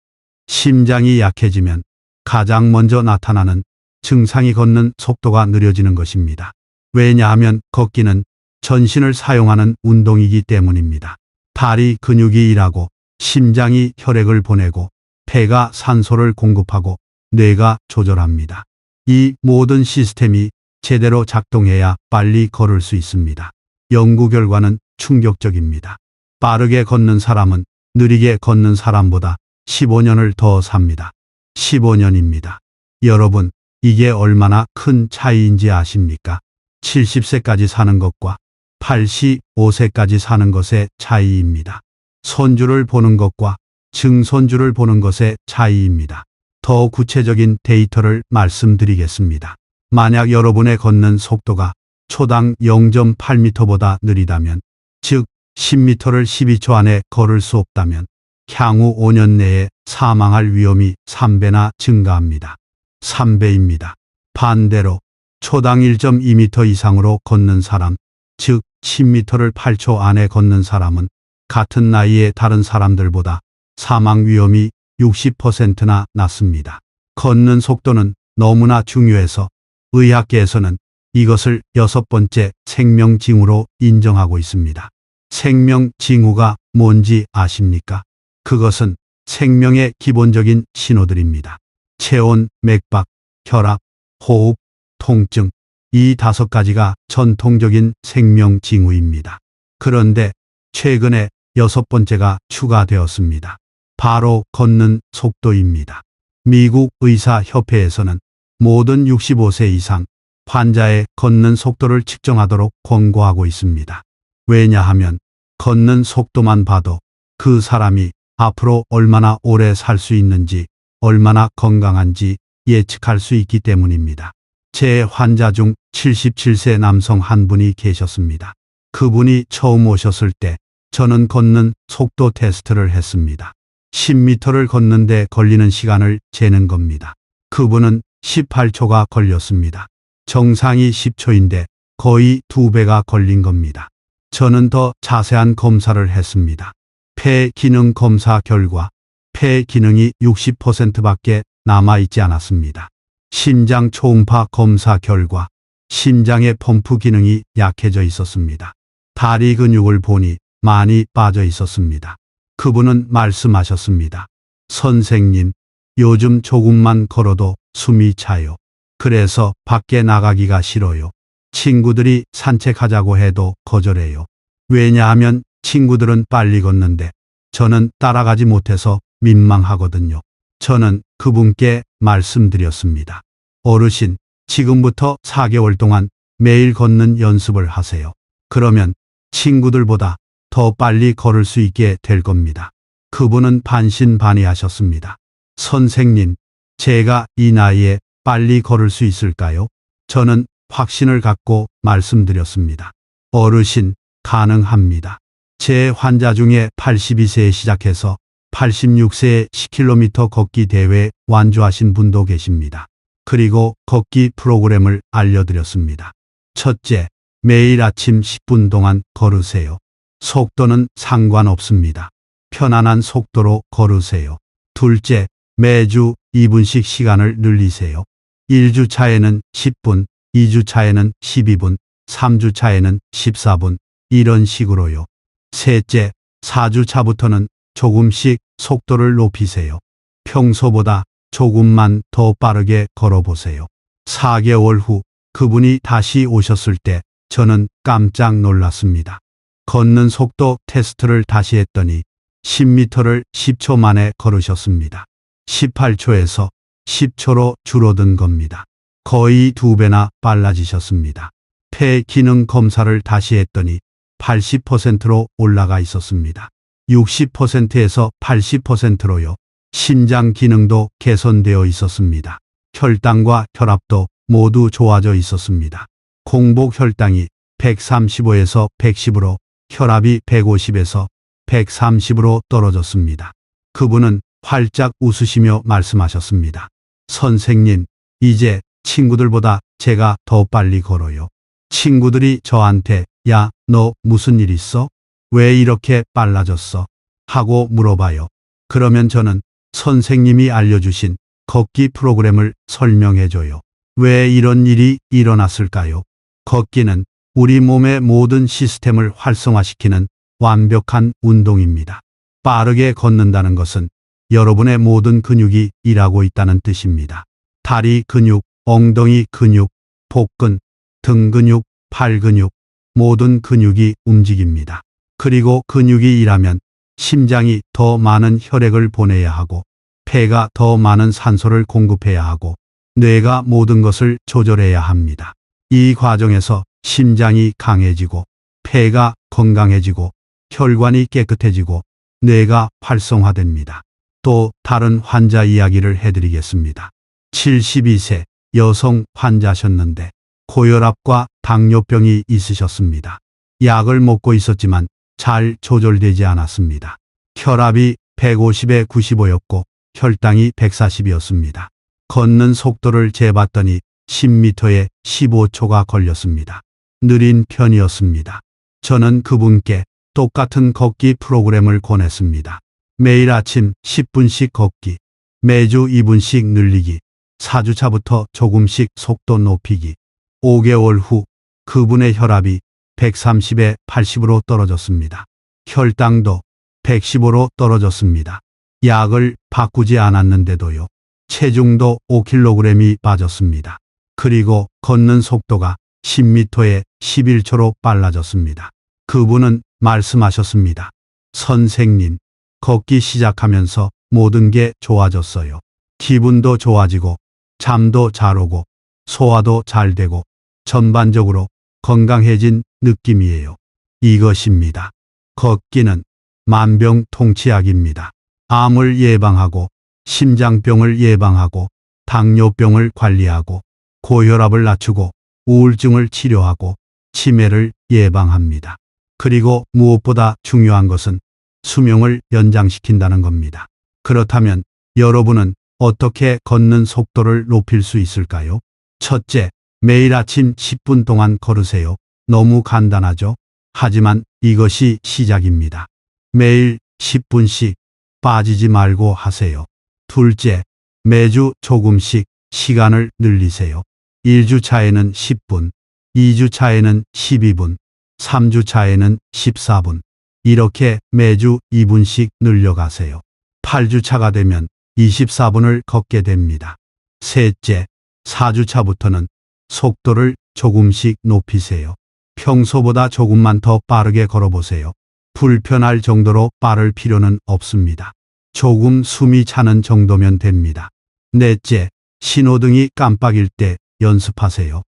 심장이 약해지면 가장 먼저 나타나는 증상이 걷는 속도가 느려지는 것입니다. 왜냐하면 걷기는 전신을 사용하는 운동이기 때문입니다. 다리 근육이 일하고 심장이 혈액을 보내고 폐가 산소를 공급하고 뇌가 조절합니다. 이 모든 시스템이 제대로 작동해야 빨리 걸을 수 있습니다. 연구 결과는 충격적입니다. 빠르게 걷는 사람은 느리게 걷는 사람보다 15년을 더 삽니다. 15년입니다. 여러분, 이게 얼마나 큰 차이인지 아십니까? 70세까지 사는 것과 85세까지 사는 것의 차이입니다. 손주를 보는 것과 증손주를 보는 것의 차이입니다. 더 구체적인 데이터를 말씀드리겠습니다. 만약 여러분의 걷는 속도가 초당 0.8m보다 느리다면, 즉 10m를 12초 안에 걸을 수 없다면 향후 5년 내에 사망할 위험이 3배나 증가합니다. 3배입니다. 반대로 초당 1.2m 이상으로 걷는 사람, 즉 10m를 8초 안에 걷는 사람은 같은 나이의 다른 사람들보다 사망 위험이 60%나 낮습니다. 걷는 속도는 너무나 중요해서 의학계에서는 이것을 6번째 생명징후로 인정하고 있습니다. 생명징후가 뭔지 아십니까? 그것은 생명의 기본적인 신호들입니다. 체온, 맥박, 혈압, 호흡, 통증, 이 5가지가 전통적인 생명징후입니다. 그런데 최근에 6번째가 추가되었습니다. 바로 걷는 속도입니다. 미국 의사협회에서는 모든 65세 이상 환자의 걷는 속도를 측정하도록 권고하고 있습니다. 왜냐하면 걷는 속도만 봐도 그 사람이 앞으로 얼마나 오래 살 수 있는지, 얼마나 건강한지 예측할 수 있기 때문입니다. 제 환자 중 77세 남성 한 분이 계셨습니다. 그분이 처음 오셨을 때 저는 걷는 속도 테스트를 했습니다. 10m를 걷는데 걸리는 시간을 재는 겁니다. 그분은 18초가 걸렸습니다. 정상이 10초인데 거의 2배가 걸린 겁니다. 저는 더 자세한 검사를 했습니다. 폐 기능 검사 결과 폐 기능이 60%밖에 남아있지 않았습니다. 심장 초음파 검사 결과 심장의 펌프 기능이 약해져 있었습니다. 다리 근육을 보니 많이 빠져 있었습니다. 그분은 말씀하셨습니다. 선생님, 요즘 조금만 걸어도 숨이 차요. 그래서 밖에 나가기가 싫어요. 친구들이 산책하자고 해도 거절해요. 왜냐하면 친구들은 빨리 걷는데 저는 따라가지 못해서 민망하거든요. 저는 그분께 말씀드렸습니다. 어르신, 지금부터 4개월 동안 매일 걷는 연습을 하세요. 그러면 친구들보다 더 빨리 걸을 수 있게 될 겁니다. 그분은 반신반의하셨습니다. 선생님, 제가 이 나이에 빨리 걸을 수 있을까요? 저는 확신을 갖고 말씀드렸습니다. 어르신, 가능합니다. 제 환자 중에 82세에 시작해서 86세에 10km 걷기 대회 완주하신 분도 계십니다. 그리고 걷기 프로그램을 알려드렸습니다. 첫째, 매일 아침 10분 동안 걸으세요. 속도는 상관없습니다. 편안한 속도로 걸으세요. 둘째, 매주 2분씩 시간을 늘리세요. 1주차에는 10분, 2주차에는 12분, 3주차에는 14분, 이런 식으로요. 셋째, 4주차부터는 조금씩 속도를 높이세요. 평소보다 조금만 더 빠르게 걸어보세요. 4개월 후 그분이 다시 오셨을 때 저는 깜짝 놀랐습니다. 걷는 속도 테스트를 다시 했더니 10m를 10초 만에 걸으셨습니다. 18초에서 10초로 줄어든 겁니다. 거의 2배나 빨라지셨습니다. 폐 기능 검사를 다시 했더니 80%로 올라가 있었습니다. 60%에서 80%로요. 심장 기능도 개선되어 있었습니다. 혈당과 혈압도 모두 좋아져 있었습니다. 공복 혈당이 135에서 110으로 혈압이 150에서 130으로 떨어졌습니다. 그분은 활짝 웃으시며 말씀하셨습니다. 선생님, 이제 친구들보다 제가 더 빨리 걸어요. 친구들이 저한테 야, 너 무슨 일 있어? 왜 이렇게 빨라졌어? 하고 물어봐요. 그러면 저는 선생님이 알려주신 걷기 프로그램을 설명해줘요. 왜 이런 일이 일어났을까요? 걷기는 우리 몸의 모든 시스템을 활성화시키는 완벽한 운동입니다. 빠르게 걷는다는 것은 여러분의 모든 근육이 일하고 있다는 뜻입니다. 다리 근육, 엉덩이 근육, 복근, 등 근육, 팔 근육, 모든 근육이 움직입니다. 그리고 근육이 일하면 심장이 더 많은 혈액을 보내야 하고 폐가 더 많은 산소를 공급해야 하고 뇌가 모든 것을 조절해야 합니다. 이 과정에서 심장이 강해지고 폐가 건강해지고 혈관이 깨끗해지고 뇌가 활성화됩니다. 또 다른 환자 이야기를 해드리겠습니다. 72세 여성 환자셨는데 고혈압과 당뇨병이 있으셨습니다. 약을 먹고 있었지만 잘 조절되지 않았습니다. 혈압이 150에 95였고 혈당이 140이었습니다. 걷는 속도를 재봤더니 10m에 15초가 걸렸습니다. 느린 편이었습니다. 저는 그분께 똑같은 걷기 프로그램을 권했습니다. 매일 아침 10분씩 걷기, 매주 2분씩 늘리기, 4주차부터 조금씩 속도 높이기. 5개월 후 그분의 혈압이 130에 80으로 떨어졌습니다. 혈당도 115로 떨어졌습니다. 약을 바꾸지 않았는데도요. 체중도 5kg이 빠졌습니다. 그리고 걷는 속도가 10m에 11초로 빨라졌습니다. 그분은 말씀하셨습니다. 선생님, 걷기 시작하면서 모든 게 좋아졌어요. 기분도 좋아지고 잠도 잘 오고 소화도 잘 되고 전반적으로 건강해진 느낌이에요. 이것입니다. 걷기는 만병통치약입니다. 암을 예방하고 심장병을 예방하고 당뇨병을 관리하고 고혈압을 낮추고 우울증을 치료하고 치매를 예방합니다. 그리고 무엇보다 중요한 것은 수명을 연장시킨다는 겁니다. 그렇다면 여러분은 어떻게 걷는 속도를 높일 수 있을까요? 첫째, 매일 아침 10분 동안 걸으세요. 너무 간단하죠? 하지만 이것이 시작입니다. 매일 10분씩 빠지지 말고 하세요. 둘째, 매주 조금씩 시간을 늘리세요. 1주 차에는 10분, 2주 차에는 12분, 3주 차에는 14분. 이렇게 매주 2분씩 늘려가세요. 8주 차가 되면 24분을 걷게 됩니다. 셋째, 4주 차부터는 속도를 조금씩 높이세요. 평소보다 조금만 더 빠르게 걸어보세요. 불편할 정도로 빠를 필요는 없습니다. 조금 숨이 차는 정도면 됩니다. 넷째, 신호등이 깜빡일 때 연습하세요.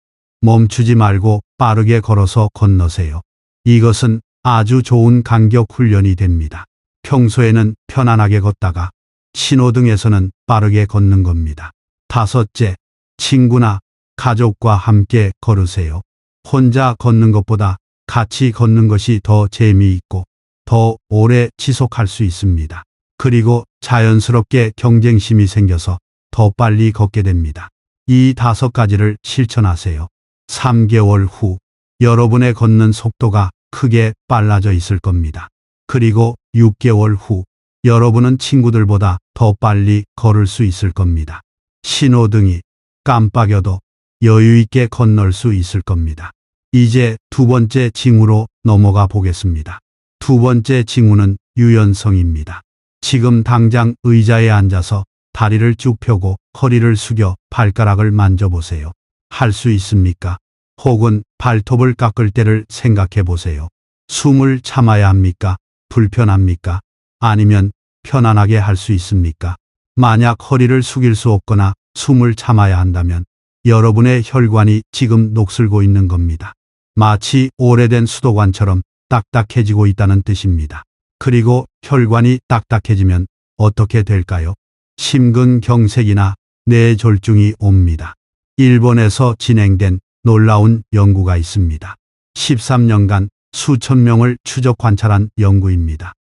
멈추지 말고 빠르게 걸어서 건너세요. 이것은 아주 좋은 간격 훈련이 됩니다. 평소에는 편안하게 걷다가 신호등에서는 빠르게 걷는 겁니다. 다섯째, 친구나 가족과 함께 걸으세요. 혼자 걷는 것보다 같이 걷는 것이 더 재미있고 더 오래 지속할 수 있습니다. 그리고 자연스럽게 경쟁심이 생겨서 더 빨리 걷게 됩니다. 이 5가지를 실천하세요. 3개월 후 여러분의 걷는 속도가 크게 빨라져 있을 겁니다. 그리고 6개월 후 여러분은 친구들보다 더 빨리 걸을 수 있을 겁니다. 신호등이 깜빡여도 여유 있게 건널 수 있을 겁니다. 이제 두 번째 징후로 넘어가 보겠습니다. 두 번째 징후는 유연성입니다. 지금 당장 의자에 앉아서 다리를 쭉 펴고 허리를 숙여 발가락을 만져보세요. 할 수 있습니까? 혹은 발톱을 깎을 때를 생각해 보세요. 숨을 참아야 합니까? 불편합니까? 아니면 편안하게 할 수 있습니까? 만약 허리를 숙일 수 없거나 숨을 참아야 한다면 여러분의 혈관이 지금 녹슬고 있는 겁니다. 마치 오래된 수도관처럼 딱딱해지고 있다는 뜻입니다. 그리고 혈관이 딱딱해지면 어떻게 될까요? 심근경색이나 뇌졸중이 옵니다. 일본에서 진행된 놀라운 연구가 있습니다. 13년간 수천 명을 추적 관찰한 연구입니다.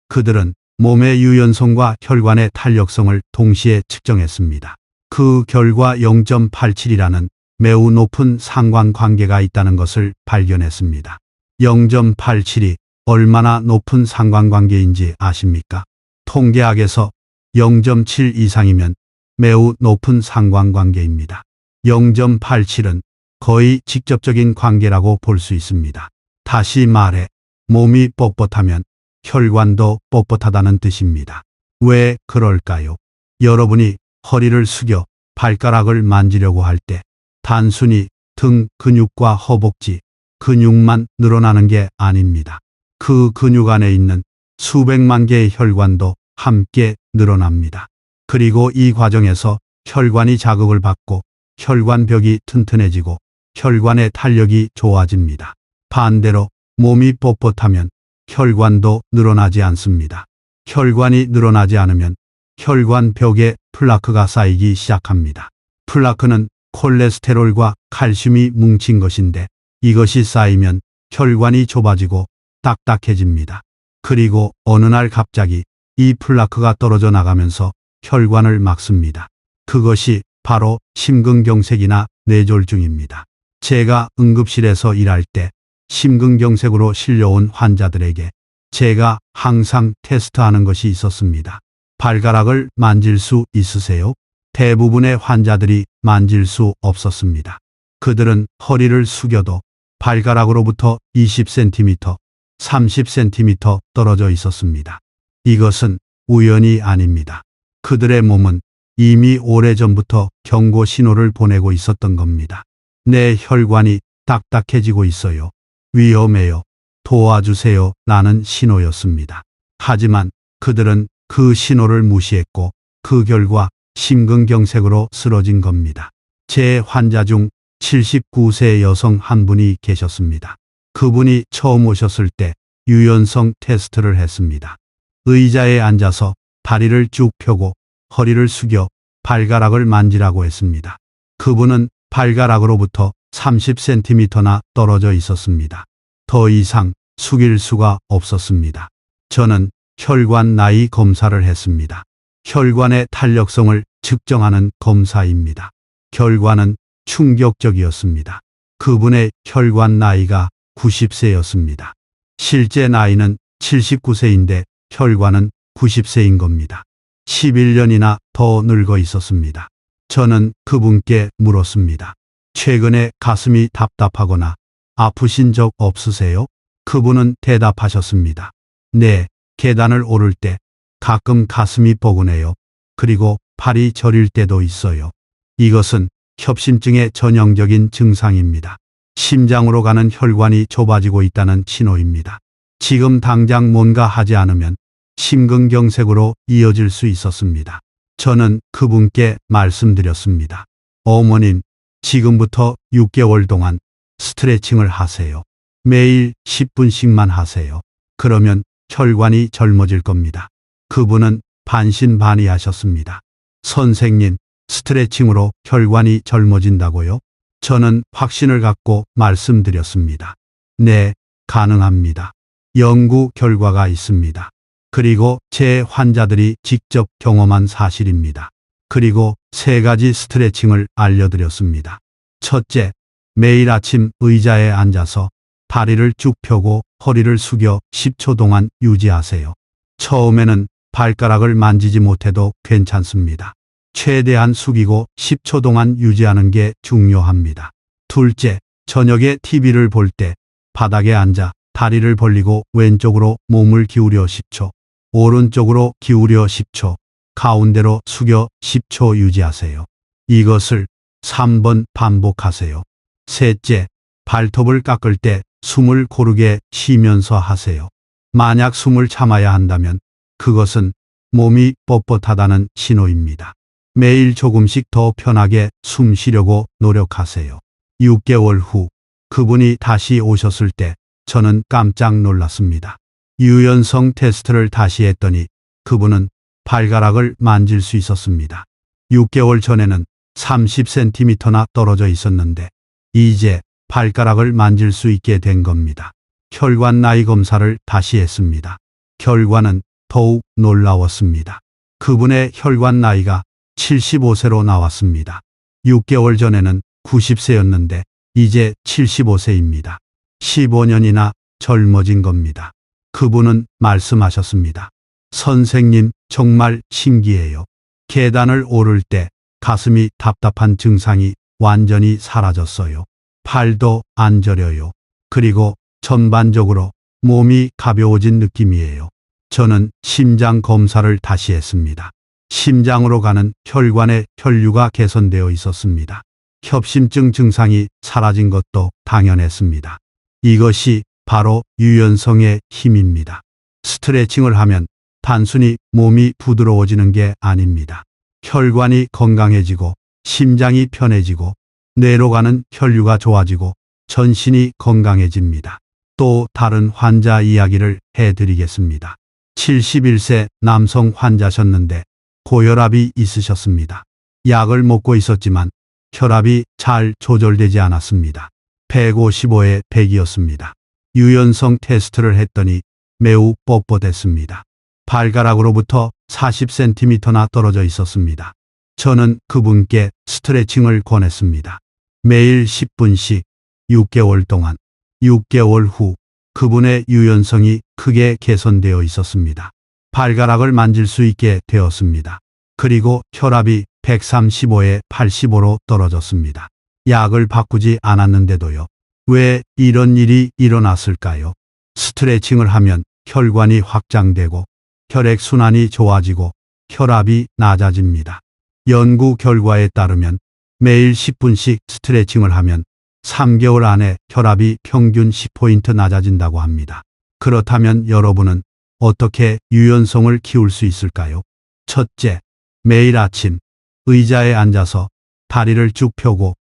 그들은 몸의 유연성과 혈관의 탄력성을 동시에 측정했습니다. 그 결과 0.87이라는 매우 높은 상관관계가 있다는 것을 발견했습니다. 0.87이 얼마나 높은 상관관계인지 아십니까? 통계학에서 0.7 이상이면 매우 높은 상관관계입니다. 0.87은 거의 직접적인 관계라고 볼 수 있습니다. 다시 말해 몸이 뻣뻣하면 혈관도 뻣뻣하다는 뜻입니다. 왜 그럴까요? 여러분이 허리를 숙여 발가락을 만지려고 할 때 단순히 등 근육과 허벅지 근육만 늘어나는 게 아닙니다. 그 근육 안에 있는 수백만 개의 혈관도 함께 늘어납니다. 그리고 이 과정에서 혈관이 자극을 받고 혈관벽이 튼튼해지고 혈관의 탄력이 좋아집니다. 반대로 몸이 뻣뻣하면 혈관도 늘어나지 않습니다. 혈관이 늘어나지 않으면 혈관벽에 플라크가 쌓이기 시작합니다. 플라크는 콜레스테롤과 칼슘이 뭉친 것인데 이것이 쌓이면 혈관이 좁아지고 딱딱해집니다. 그리고 어느 날 갑자기 이 플라크가 떨어져 나가면서 혈관을 막습니다. 그것이 바로 심근경색이나 뇌졸중입니다. 제가 응급실에서 일할 때 심근경색으로 실려온 환자들에게 제가 항상 테스트하는 것이 있었습니다. 발가락을 만질 수 있으세요? 대부분의 환자들이 만질 수 없었습니다. 그들은 허리를 숙여도 발가락으로부터 20cm, 30cm 떨어져 있었습니다. 이것은 우연이 아닙니다. 그들의 몸은 이미 오래전부터 경고 신호를 보내고 있었던 겁니다. 내 혈관이 딱딱해지고 있어요. 위험해요. 도와주세요. 라는 신호였습니다. 하지만 그들은 그 신호를 무시했고 그 결과 심근경색으로 쓰러진 겁니다. 제 환자 중 79세 여성 한 분이 계셨습니다. 그분이 처음 오셨을 때 유연성 테스트를 했습니다. 의자에 앉아서 다리를 쭉 펴고 허리를 숙여 발가락을 만지라고 했습니다. 그분은 발가락으로부터 30cm나 떨어져 있었습니다. 더 이상 숙일 수가 없었습니다. 저는 혈관 나이 검사를 했습니다. 혈관의 탄력성을 측정하는 검사입니다. 결과는 충격적이었습니다. 그분의 혈관 나이가 90세였습니다. 실제 나이는 79세인데 혈관은 90세인 겁니다. 11년이나 더 늙어 있었습니다. 저는 그분께 물었습니다. 최근에 가슴이 답답하거나 아프신 적 없으세요? 그분은 대답하셨습니다. 네, 계단을 오를 때 가끔 가슴이 뻐근해요. 그리고 팔이 저릴 때도 있어요. 이것은 협심증의 전형적인 증상입니다. 심장으로 가는 혈관이 좁아지고 있다는 신호입니다. 지금 당장 뭔가 하지 않으면 심근경색으로 이어질 수 있었습니다. 저는 그분께 말씀드렸습니다. 어머님, 지금부터 6개월 동안 스트레칭을 하세요. 매일 10분씩만 하세요. 그러면 혈관이 젊어질 겁니다. 그분은 반신반의하셨습니다. 선생님, 스트레칭으로 혈관이 젊어진다고요? 저는 확신을 갖고 말씀드렸습니다. 네, 가능합니다. 연구 결과가 있습니다. 그리고 제 환자들이 직접 경험한 사실입니다. 그리고 3가지 스트레칭을 알려드렸습니다. 첫째, 매일 아침 의자에 앉아서 다리를 쭉 펴고 허리를 숙여 10초 동안 유지하세요. 처음에는 발가락을 만지지 못해도 괜찮습니다. 최대한 숙이고 10초 동안 유지하는 게 중요합니다. 둘째, 저녁에 TV를 볼 때 바닥에 앉아 다리를 벌리고 왼쪽으로 몸을 기울여 10초, 오른쪽으로 기울여 10초, 가운데로 숙여 10초 유지하세요. 이것을 3번 반복하세요. 셋째, 발톱을 깎을 때 숨을 고르게 쉬면서 하세요. 만약 숨을 참아야 한다면 그것은 몸이 뻣뻣하다는 신호입니다. 매일 조금씩 더 편하게 숨 쉬려고 노력하세요. 6개월 후 그분이 다시 오셨을 때 저는 깜짝 놀랐습니다. 유연성 테스트를 다시 했더니 그분은 발가락을 만질 수 있었습니다. 6개월 전에는 30cm나 떨어져 있었는데 이제 발가락을 만질 수 있게 된 겁니다. 혈관 나이 검사를 다시 했습니다. 결과는 더욱 놀라웠습니다. 그분의 혈관 나이가 75세로 나왔습니다. 6개월 전에는 90세였는데 이제 75세입니다. 15년이나 젊어진 겁니다. 그분은 말씀하셨습니다. 선생님, 정말 신기해요. 계단을 오를 때 가슴이 답답한 증상이 완전히 사라졌어요. 팔도 안 저려요. 그리고 전반적으로 몸이 가벼워진 느낌이에요. 저는 심장 검사를 다시 했습니다. 심장으로 가는 혈관의 혈류가 개선되어 있었습니다. 협심증 증상이 사라진 것도 당연했습니다. 이것이 바로 유연성의 힘입니다. 스트레칭을 하면 단순히 몸이 부드러워지는 게 아닙니다. 혈관이 건강해지고 심장이 편해지고 뇌로 가는 혈류가 좋아지고 전신이 건강해집니다. 또 다른 환자 이야기를 해드리겠습니다. 71세 남성 환자셨는데 고혈압이 있으셨습니다. 약을 먹고 있었지만 혈압이 잘 조절되지 않았습니다. 155에 100이었습니다. 유연성 테스트를 했더니 매우 뻣뻣했습니다. 발가락으로부터 40cm나 떨어져 있었습니다. 저는 그분께 스트레칭을 권했습니다. 매일 10분씩 6개월 동안. 6개월 후 그분의 유연성이 크게 개선되어 있었습니다. 발가락을 만질 수 있게 되었습니다. 그리고 혈압이 135에 85로 떨어졌습니다. 약을 바꾸지 않았는데도요. 왜 이런 일이 일어났을까요? 스트레칭을 하면 혈관이 확장되고 혈액순환이 좋아지고 혈압이 낮아집니다. 연구 결과에 따르면 매일 10분씩 스트레칭을 하면 3개월 안에 혈압이 평균 10포인트 낮아진다고 합니다. 그렇다면 여러분은 어떻게 유연성을 키울 수 있을까요? 첫째, 매일 아침 의자에 앉아서 다리를 쭉 펴고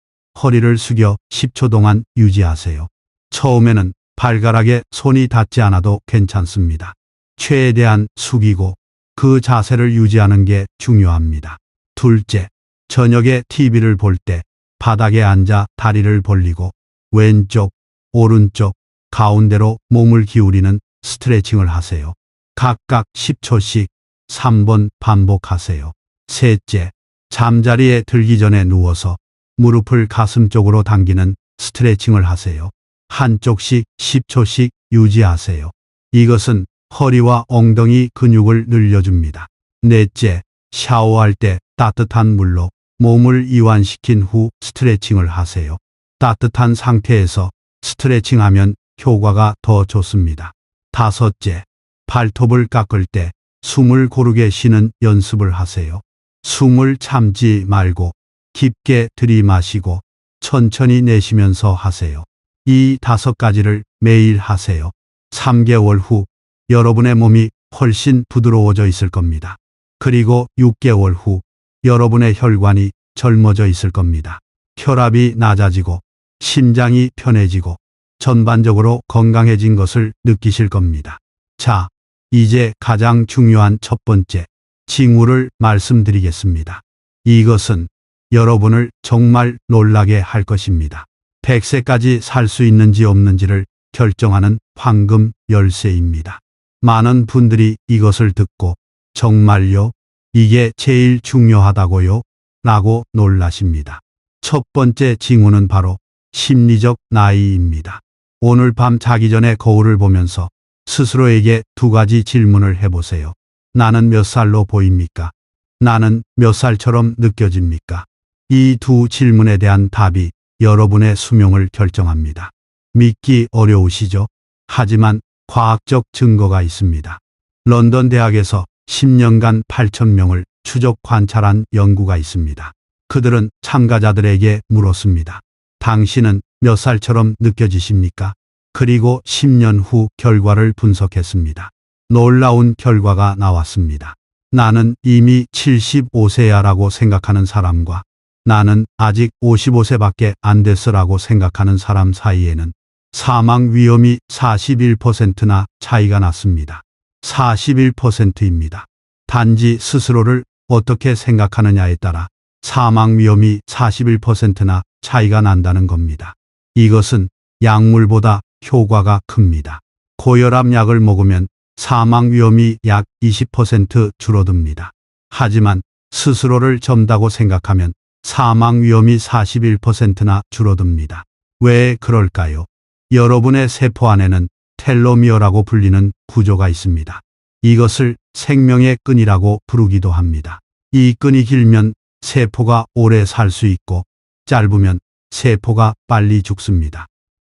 허리를 숙여 10초 동안 유지하세요. 처음에는 발가락에 손이 닿지 않아도 괜찮습니다. 최대한 숙이고 그 자세를 유지하는 게 중요합니다. 둘째, 저녁에 TV를 볼 때 바닥에 앉아 다리를 벌리고 왼쪽, 오른쪽, 가운데로 몸을 기울이는 스트레칭을 하세요. 각각 10초씩 3번 반복하세요. 셋째, 잠자리에 들기 전에 누워서 무릎을 가슴 쪽으로 당기는 스트레칭을 하세요. 한쪽씩 10초씩 유지하세요. 이것은 허리와 엉덩이 근육을 늘려줍니다. 넷째, 샤워할 때 따뜻한 물로 몸을 이완시킨 후 스트레칭을 하세요. 따뜻한 상태에서 스트레칭하면 효과가 더 좋습니다. 다섯째, 발톱을 깎을 때 숨을 고르게 쉬는 연습을 하세요. 숨을 참지 말고 깊게 들이마시고 천천히 내쉬면서 하세요. 이 5가지를 매일 하세요. 3개월 후 여러분의 몸이 훨씬 부드러워져 있을 겁니다. 그리고 6개월 후 여러분의 혈관이 젊어져 있을 겁니다. 혈압이 낮아지고 심장이 편해지고 전반적으로 건강해진 것을 느끼실 겁니다. 자, 이제 가장 중요한 첫 번째 징후를 말씀드리겠습니다. 이것은 여러분을 정말 놀라게 할 것입니다. 100세까지 살 수 있는지 없는지를 결정하는 황금 열쇠입니다. 많은 분들이 이것을 듣고 정말요? 이게 제일 중요하다고요? 라고 놀라십니다. 첫 번째 징후는 바로 심리적 나이입니다. 오늘 밤 자기 전에 거울을 보면서 스스로에게 2가지 질문을 해보세요. 나는 몇 살로 보입니까? 나는 몇 살처럼 느껴집니까? 이 2 질문에 대한 답이 여러분의 수명을 결정합니다. 믿기 어려우시죠? 하지만 과학적 증거가 있습니다. 런던 대학에서 10년간 8,000명을 추적 관찰한 연구가 있습니다. 그들은 참가자들에게 물었습니다. 당신은 몇 살처럼 느껴지십니까? 그리고 10년 후 결과를 분석했습니다. 놀라운 결과가 나왔습니다. 나는 이미 75세야 라고 생각하는 사람과 나는 아직 55세밖에 안 됐어라고 생각하는 사람 사이에는 사망 위험이 41%나 차이가 났습니다. 41%입니다. 단지 스스로를 어떻게 생각하느냐에 따라 사망 위험이 41%나 차이가 난다는 겁니다. 이것은 약물보다 효과가 큽니다. 고혈압 약을 먹으면 사망 위험이 약 20% 줄어듭니다. 하지만 스스로를 젊다고 생각하면 사망 위험이 41%나 줄어듭니다. 왜 그럴까요? 여러분의 세포 안에는 텔로미어라고 불리는 구조가 있습니다. 이것을 생명의 끈이라고 부르기도 합니다. 이 끈이 길면 세포가 오래 살 수 있고 짧으면 세포가 빨리 죽습니다.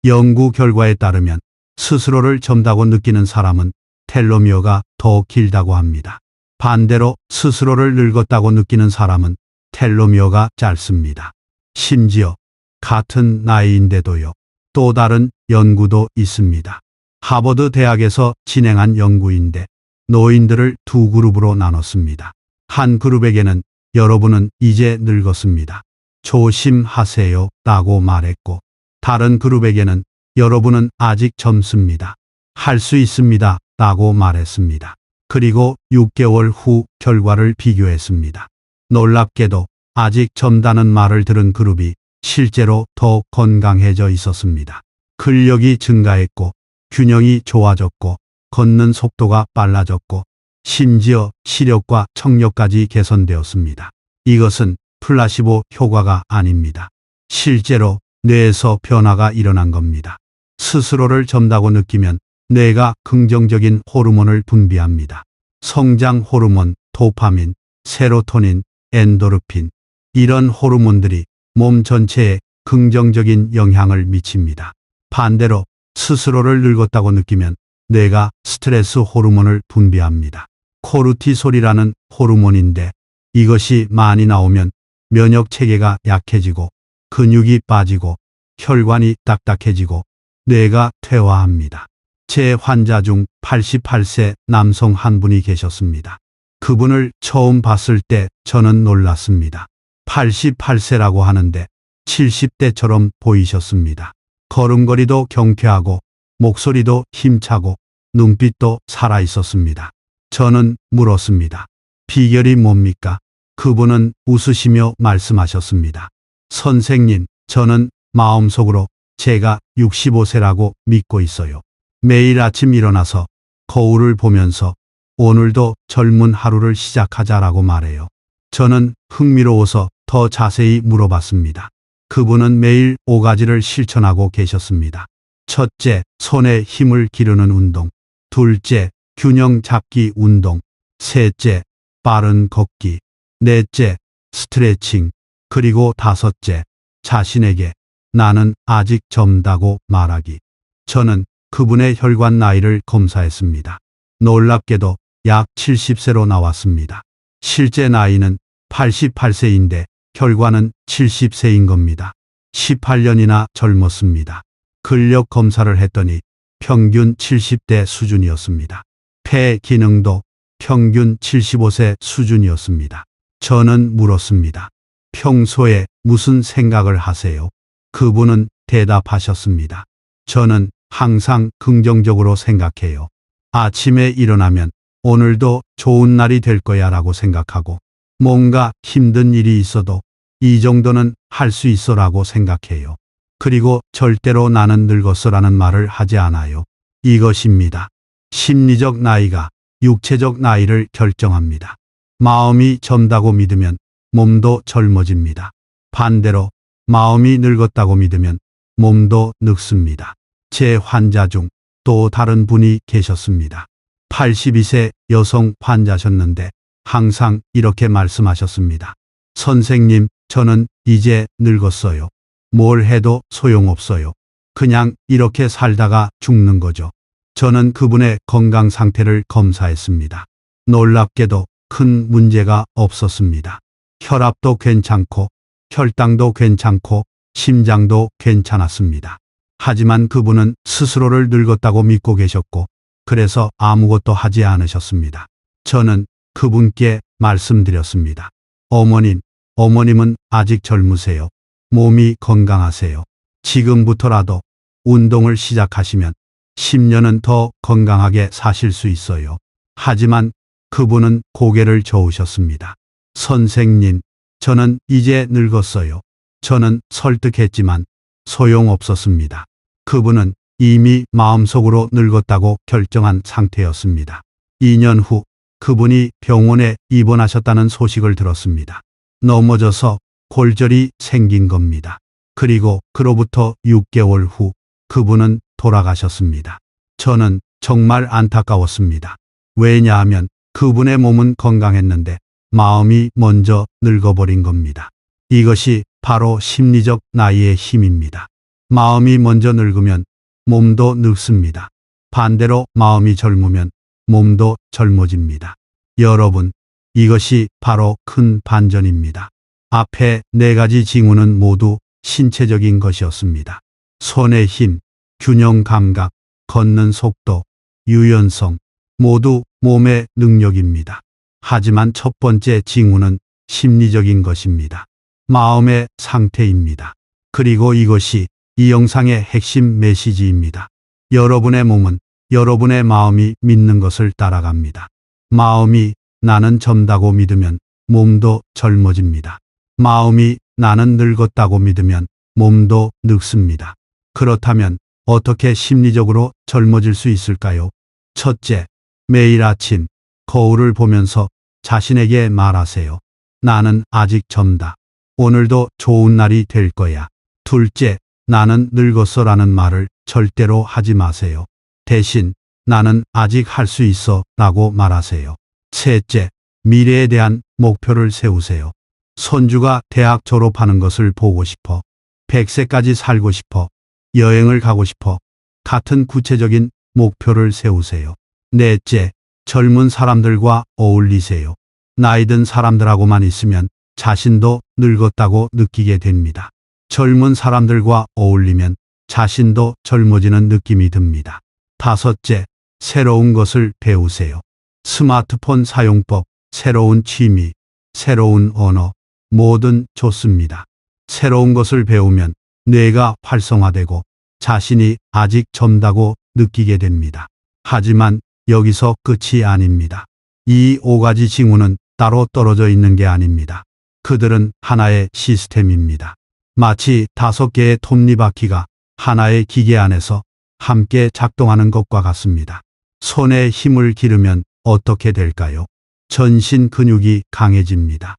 연구 결과에 따르면 스스로를 젊다고 느끼는 사람은 텔로미어가 더 길다고 합니다. 반대로 스스로를 늙었다고 느끼는 사람은 텔로미어가 짧습니다. 심지어 같은 나이인데도요. 또 다른 연구도 있습니다. 하버드 대학에서 진행한 연구인데 노인들을 두 그룹으로 나눴습니다. 한 그룹에게는 여러분은 이제 늙었습니다. 조심하세요 라고 말했고, 다른 그룹에게는 여러분은 아직 젊습니다. 할 수 있습니다 라고 말했습니다. 그리고 6개월 후 결과를 비교했습니다. 놀랍게도 아직 젊다는 말을 들은 그룹이 실제로 더 건강해져 있었습니다. 근력이 증가했고, 균형이 좋아졌고, 걷는 속도가 빨라졌고, 심지어 시력과 청력까지 개선되었습니다. 이것은 플라시보 효과가 아닙니다. 실제로 뇌에서 변화가 일어난 겁니다. 스스로를 젊다고 느끼면 뇌가 긍정적인 호르몬을 분비합니다. 성장 호르몬, 도파민, 세로토닌, 엔도르핀, 이런 호르몬들이 몸 전체에 긍정적인 영향을 미칩니다. 반대로 스스로를 늙었다고 느끼면 뇌가 스트레스 호르몬을 분비합니다. 코르티솔이라는 호르몬인데 이것이 많이 나오면 면역 체계가 약해지고 근육이 빠지고 혈관이 딱딱해지고 뇌가 퇴화합니다. 제 환자 중 88세 남성 한 분이 계셨습니다. 그분을 처음 봤을 때 저는 놀랐습니다. 88세라고 하는데 70대처럼 보이셨습니다. 걸음걸이도 경쾌하고 목소리도 힘차고 눈빛도 살아있었습니다. 저는 물었습니다. 비결이 뭡니까? 그분은 웃으시며 말씀하셨습니다. 선생님, 저는 마음속으로 제가 65세라고 믿고 있어요. 매일 아침 일어나서 거울을 보면서 오늘도 젊은 하루를 시작하자라고 말해요. 저는 흥미로워서 더 자세히 물어봤습니다. 그분은 매일 5가지를 실천하고 계셨습니다. 첫째, 손에 힘을 기르는 운동. 둘째, 균형 잡기 운동. 셋째, 빠른 걷기. 넷째, 스트레칭. 그리고 다섯째, 자신에게 나는 아직 젊다고 말하기. 저는 그분의 혈관 나이를 검사했습니다. 놀랍게도 약 70세로 나왔습니다. 실제 나이는 88세인데 혈관은 70세인 겁니다. 18년이나 젊었습니다. 근력 검사를 했더니 평균 70대 수준이었습니다. 폐 기능도 평균 75세 수준이었습니다. 저는 물었습니다. 평소에 무슨 생각을 하세요? 그분은 대답하셨습니다. 저는 항상 긍정적으로 생각해요. 아침에 일어나면 오늘도 좋은 날이 될 거야 라고 생각하고, 뭔가 힘든 일이 있어도 이 정도는 할 수 있어 라고 생각해요. 그리고 절대로 나는 늙었어 라는 말을 하지 않아요. 이것입니다. 심리적 나이가 육체적 나이를 결정합니다. 마음이 젊다고 믿으면 몸도 젊어집니다. 반대로 마음이 늙었다고 믿으면 몸도 늙습니다. 제 환자 중 또 다른 분이 계셨습니다. 82세 여성 환자셨는데 항상 이렇게 말씀하셨습니다. 선생님, 저는 이제 늙었어요. 뭘 해도 소용없어요. 그냥 이렇게 살다가 죽는 거죠. 저는 그분의 건강 상태를 검사했습니다. 놀랍게도 큰 문제가 없었습니다. 혈압도 괜찮고, 혈당도 괜찮고, 심장도 괜찮았습니다. 하지만 그분은 스스로를 늙었다고 믿고 계셨고, 그래서 아무것도 하지 않으셨습니다. 저는 그분께 말씀드렸습니다. 어머님은 아직 젊으세요. 몸이 건강하세요. 지금부터라도 운동을 시작하시면 10년은 더 건강하게 사실 수 있어요. 하지만 그분은 고개를 저으셨습니다. 선생님, 저는 이제 늙었어요. 저는 설득했지만 소용없었습니다. 그분은 이미 마음속으로 늙었다고 결정한 상태였습니다. 2년 후 그분이 병원에 입원하셨다는 소식을 들었습니다. 넘어져서 골절이 생긴 겁니다. 그리고 그로부터 6개월 후 그분은 돌아가셨습니다. 저는 정말 안타까웠습니다. 왜냐하면 그분의 몸은 건강했는데 마음이 먼저 늙어버린 겁니다. 이것이 바로 심리적 나이의 힘입니다. 마음이 먼저 늙으면 몸도 늙습니다. 반대로 마음이 젊으면 몸도 젊어집니다. 여러분, 이것이 바로 큰 반전입니다. 앞에 4가지 징후는 모두 신체적인 것이었습니다. 손의 힘, 균형 감각, 걷는 속도, 유연성, 모두 몸의 능력입니다. 하지만 첫 번째 징후는 심리적인 것입니다. 마음의 상태입니다. 그리고 이것이 이 영상의 핵심 메시지입니다. 여러분의 몸은 여러분의 마음이 믿는 것을 따라갑니다. 마음이 나는 젊다고 믿으면 몸도 젊어집니다. 마음이 나는 늙었다고 믿으면 몸도 늙습니다. 그렇다면 어떻게 심리적으로 젊어질 수 있을까요? 첫째, 매일 아침 거울을 보면서 자신에게 말하세요. 나는 아직 젊다. 오늘도 좋은 날이 될 거야. 둘째, 나는 늙었어라는 말을 절대로 하지 마세요. 대신 나는 아직 할 수 있어 라고 말하세요. 셋째, 미래에 대한 목표를 세우세요. 손주가 대학 졸업하는 것을 보고 싶어. 100세까지 살고 싶어. 여행을 가고 싶어. 같은 구체적인 목표를 세우세요. 넷째, 젊은 사람들과 어울리세요. 나이 든 사람들하고만 있으면 자신도 늙었다고 느끼게 됩니다. 젊은 사람들과 어울리면 자신도 젊어지는 느낌이 듭니다. 다섯째, 새로운 것을 배우세요. 스마트폰 사용법, 새로운 취미, 새로운 언어, 뭐든 좋습니다. 새로운 것을 배우면 뇌가 활성화되고 자신이 아직 젊다고 느끼게 됩니다. 하지만 여기서 끝이 아닙니다. 이 5가지 징후는 따로 떨어져 있는 게 아닙니다. 그들은 하나의 시스템입니다. 마치 5개의 톱니바퀴가 하나의 기계 안에서 함께 작동하는 것과 같습니다. 손에 힘을 기르면 어떻게 될까요? 전신 근육이 강해집니다.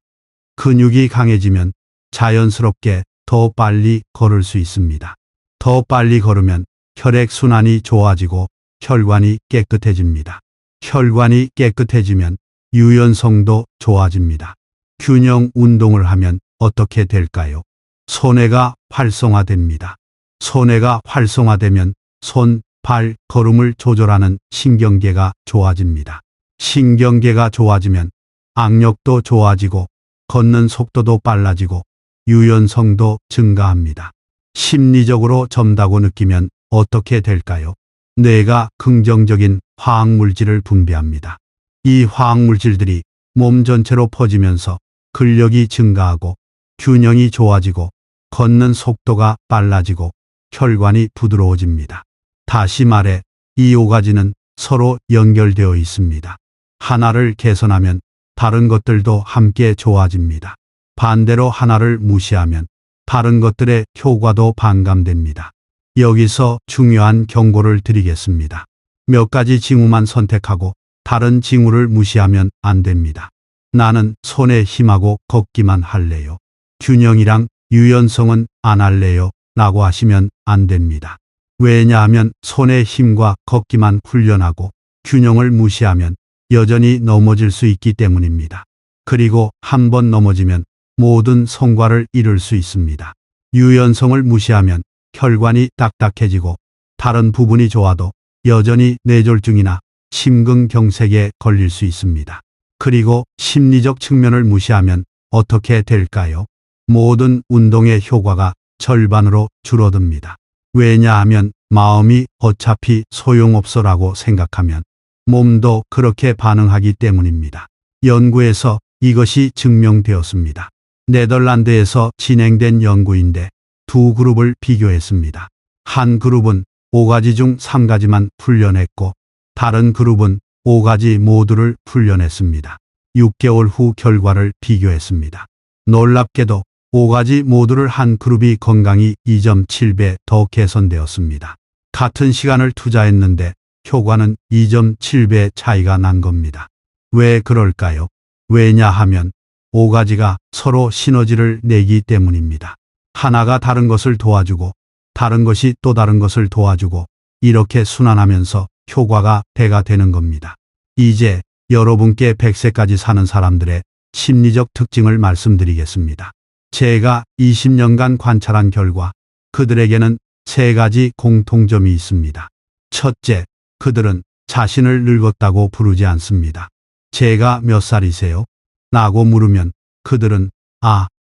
근육이 강해지면 자연스럽게 더 빨리 걸을 수 있습니다. 더 빨리 걸으면 혈액순환이 좋아지고 혈관이 깨끗해집니다. 혈관이 깨끗해지면 유연성도 좋아집니다. 균형 운동을 하면 어떻게 될까요? 손해가 활성화됩니다. 손해가 활성화되면 손, 발, 걸음을 조절하는 신경계가 좋아집니다. 신경계가 좋아지면 악력도 좋아지고 걷는 속도도 빨라지고 유연성도 증가합니다. 심리적으로 젊다고 느끼면 어떻게 될까요? 뇌가 긍정적인 화학물질을 분비합니다. 이 화학물질들이 몸 전체로 퍼지면서 근력이 증가하고 균형이 좋아지고 걷는 속도가 빨라지고 혈관이 부드러워집니다. 다시 말해 이 5가지는 서로 연결되어 있습니다. 하나를 개선하면 다른 것들도 함께 좋아집니다. 반대로 하나를 무시하면 다른 것들의 효과도 반감됩니다. 여기서 중요한 경고를 드리겠습니다. 몇 가지 징후만 선택하고 다른 징후를 무시하면 안 됩니다. 나는 손에 힘하고 걷기만 할래요. 균형이랑 유연성은 안 할래요. 라고 하시면 안 됩니다. 왜냐하면 손의 힘과 걷기만 훈련하고 균형을 무시하면 여전히 넘어질 수 있기 때문입니다. 그리고 한 번 넘어지면 모든 성과를 이룰 수 있습니다. 유연성을 무시하면 혈관이 딱딱해지고 다른 부분이 좋아도 여전히 뇌졸중이나 심근경색에 걸릴 수 있습니다. 그리고 심리적 측면을 무시하면 어떻게 될까요? 모든 운동의 효과가 절반으로 줄어듭니다. 왜냐하면 마음이 어차피 소용없어라고 생각하면 몸도 그렇게 반응하기 때문입니다. 연구에서 이것이 증명되었습니다. 네덜란드에서 진행된 연구인데 두 그룹을 비교했습니다. 한 그룹은 5가지 중 3가지만 훈련했고 다른 그룹은 5가지 모두를 훈련했습니다. 6개월 후 결과를 비교했습니다. 놀랍게도 5가지 모두를 한 그룹이 건강이 2.7배 더 개선되었습니다. 같은 시간을 투자했는데 효과는 2.7배 차이가 난 겁니다. 왜 그럴까요? 왜냐하면 5가지가 서로 시너지를 내기 때문입니다. 하나가 다른 것을 도와주고 다른 것이 또 다른 것을 도와주고 이렇게 순환하면서 효과가 배가 되는 겁니다. 이제 여러분께 100세까지 사는 사람들의 심리적 특징을 말씀드리겠습니다. 제가 20년간 관찰한 결과 그들에게는 3가지 공통점이 있습니다. 첫째, 그들은 자신을 늙었다고 부르지 않습니다. 제가 몇 살이세요? 라고 물으면 그들은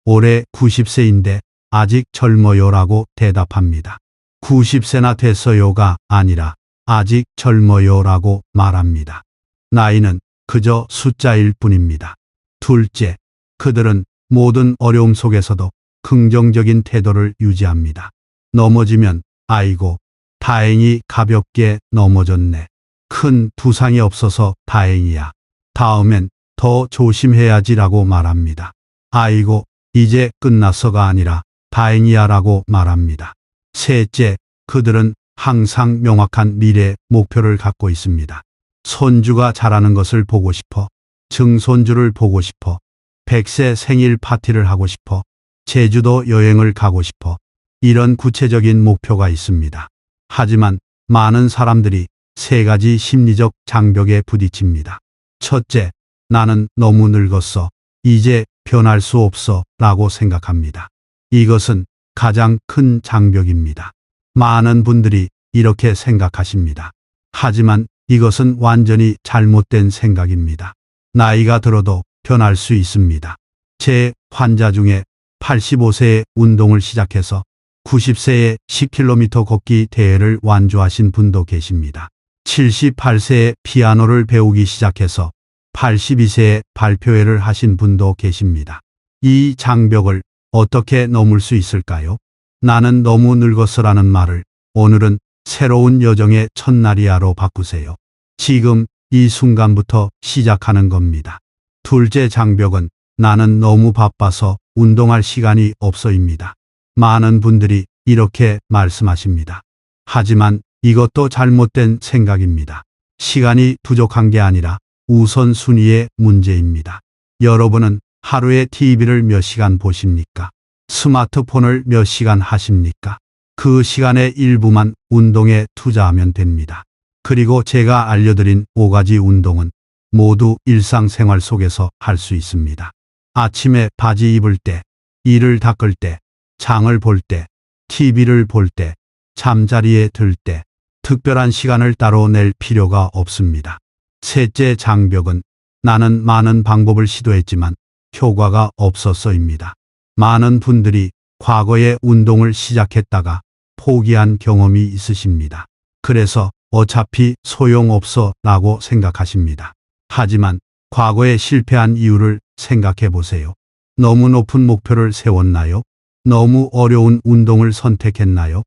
올해 90세인데 아직 젊어요 라고 대답합니다. 90세나 됐어요가 아니라 아직 젊어요 라고 말합니다. 나이는 그저 숫자일 뿐입니다. 둘째, 그들은 모든 어려움 속에서도 긍정적인 태도를 유지합니다. 넘어지면 아이고, 다행히 가볍게 넘어졌네. 큰 부상이 없어서 다행이야. 다음엔 더 조심해야지라고 말합니다. 아이고, 이제 끝났어가 아니라 다행이야 라고 말합니다. 셋째, 그들은 항상 명확한 미래 목표를 갖고 있습니다. 손주가 자라는 것을 보고 싶어, 증손주를 보고 싶어, 100세 생일 파티를 하고 싶어, 제주도 여행을 가고 싶어, 이런 구체적인 목표가 있습니다. 하지만 많은 사람들이 세 가지 심리적 장벽에 부딪힙니다. 첫째, 나는 너무 늙었어. 이제 변할 수 없어 라고 생각합니다. 이것은 가장 큰 장벽입니다. 많은 분들이 이렇게 생각하십니다. 하지만 이것은 완전히 잘못된 생각입니다. 나이가 들어도 변할 수 있습니다. 제 환자 중에 85세에 운동을 시작해서 90세에 10km 걷기 대회를 완주하신 분도 계십니다. 78세에 피아노를 배우기 시작해서 82세에 발표회를 하신 분도 계십니다. 이 장벽을 어떻게 넘을 수 있을까요? 나는 너무 늙었어라는 말을 오늘은 새로운 여정의 첫날이야로 바꾸세요. 지금 이 순간부터 시작하는 겁니다. 둘째 장벽은 나는 너무 바빠서 운동할 시간이 없어입니다. 많은 분들이 이렇게 말씀하십니다. 하지만 이것도 잘못된 생각입니다. 시간이 부족한 게 아니라 우선순위의 문제입니다. 여러분은 하루에 TV를 몇 시간 보십니까? 스마트폰을 몇 시간 하십니까? 그 시간의 일부만 운동에 투자하면 됩니다. 그리고 제가 알려드린 5가지 운동은 모두 일상생활 속에서 할 수 있습니다. 아침에 바지 입을 때, 이를 닦을 때, 장을 볼 때, TV를 볼 때, 잠자리에 들 때, 특별한 시간을 따로 낼 필요가 없습니다. 셋째 장벽은 나는 많은 방법을 시도했지만 효과가 없었어입니다. 많은 분들이 과거에 운동을 시작했다가 포기한 경험이 있으십니다. 그래서 어차피 소용없어 라고 생각하십니다. 하지만 과거에 실패한 이유를 생각해 보세요. 너무 높은 목표를 세웠나요? 너무 어려운 운동을 선택했나요?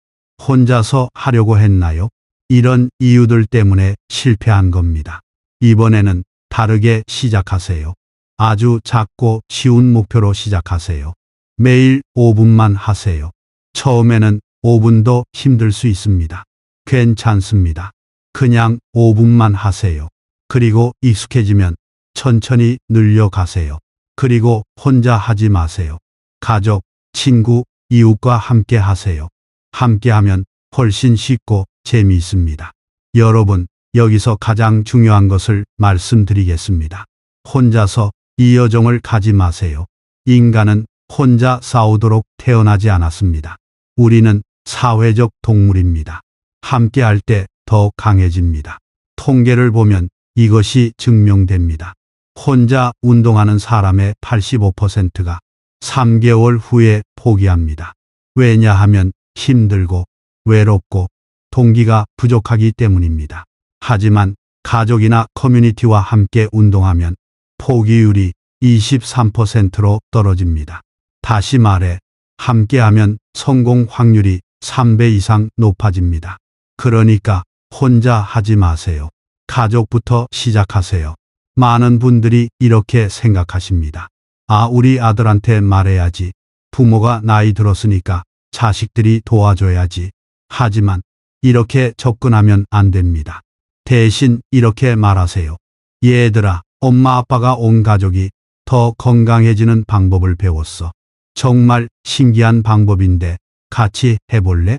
혼자서 하려고 했나요? 이런 이유들 때문에 실패한 겁니다. 이번에는 다르게 시작하세요. 아주 작고 쉬운 목표로 시작하세요. 매일 5분만 하세요. 처음에는 5분도 힘들 수 있습니다. 괜찮습니다. 그냥 5분만 하세요. 그리고 익숙해지면 천천히 늘려가세요. 그리고 혼자 하지 마세요. 가족, 친구, 이웃과 함께 하세요. 함께 하면 훨씬 쉽고 재미있습니다. 여러분, 여기서 가장 중요한 것을 말씀드리겠습니다. 혼자서 이 여정을 가지 마세요. 인간은 혼자 싸우도록 태어나지 않았습니다. 우리는 사회적 동물입니다. 함께 할 때 더 강해집니다. 통계를 보면 이것이 증명됩니다. 혼자 운동하는 사람의 85%가 3개월 후에 포기합니다. 왜냐하면 힘들고 외롭고 동기가 부족하기 때문입니다. 하지만 가족이나 커뮤니티와 함께 운동하면 포기율이 23%로 떨어집니다. 다시 말해, 함께하면 성공 확률이 3배 이상 높아집니다. 그러니까 혼자 하지 마세요. 가족부터 시작하세요. 많은 분들이 이렇게 생각하십니다. 아, 우리 아들한테 말해야지. 부모가 나이 들었으니까 자식들이 도와줘야지. 하지만 이렇게 접근하면 안 됩니다. 대신 이렇게 말하세요. 얘들아, 엄마 아빠가 온 가족이 더 건강해지는 방법을 배웠어. 정말 신기한 방법인데 같이 해볼래?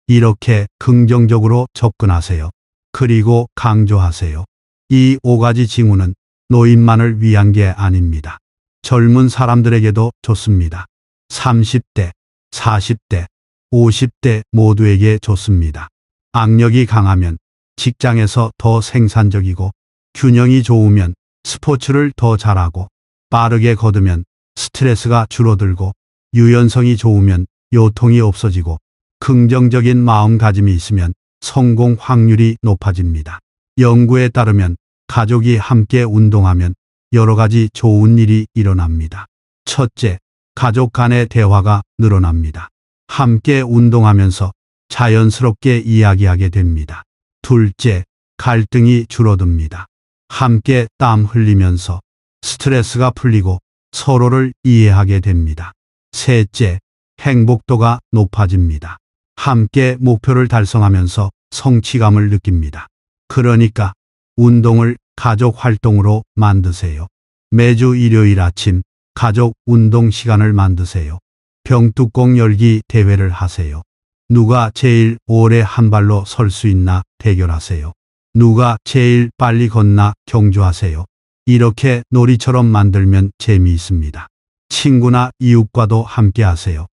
이렇게 긍정적으로 접근하세요. 그리고 강조하세요. 이 5가지 징후는 노인만을 위한 게 아닙니다. 젊은 사람들에게도 좋습니다. 30대, 40대, 50대 모두에게 좋습니다. 악력이 강하면 직장에서 더 생산적이고, 균형이 좋으면 스포츠를 더 잘하고, 빠르게 걷으면 스트레스가 줄어들고, 유연성이 좋으면 요통이 없어지고, 긍정적인 마음가짐이 있으면 성공 확률이 높아집니다. 연구에 따르면 가족이 함께 운동하면 여러 가지 좋은 일이 일어납니다. 첫째, 가족 간의 대화가 늘어납니다. 함께 운동하면서 자연스럽게 이야기하게 됩니다. 둘째, 갈등이 줄어듭니다. 함께 땀 흘리면서 스트레스가 풀리고 서로를 이해하게 됩니다. 셋째, 행복도가 높아집니다. 함께 목표를 달성하면서 성취감을 느낍니다. 그러니까 운동을 가족 활동으로 만드세요. 매주 일요일 아침 가족 운동 시간을 만드세요. 병뚜껑 열기 대회를 하세요. 누가 제일 오래 한 발로 설 수 있나 대결하세요. 누가 제일 빨리 걷나 경주하세요. 이렇게 놀이처럼 만들면 재미있습니다. 친구나 이웃과도 함께 하세요.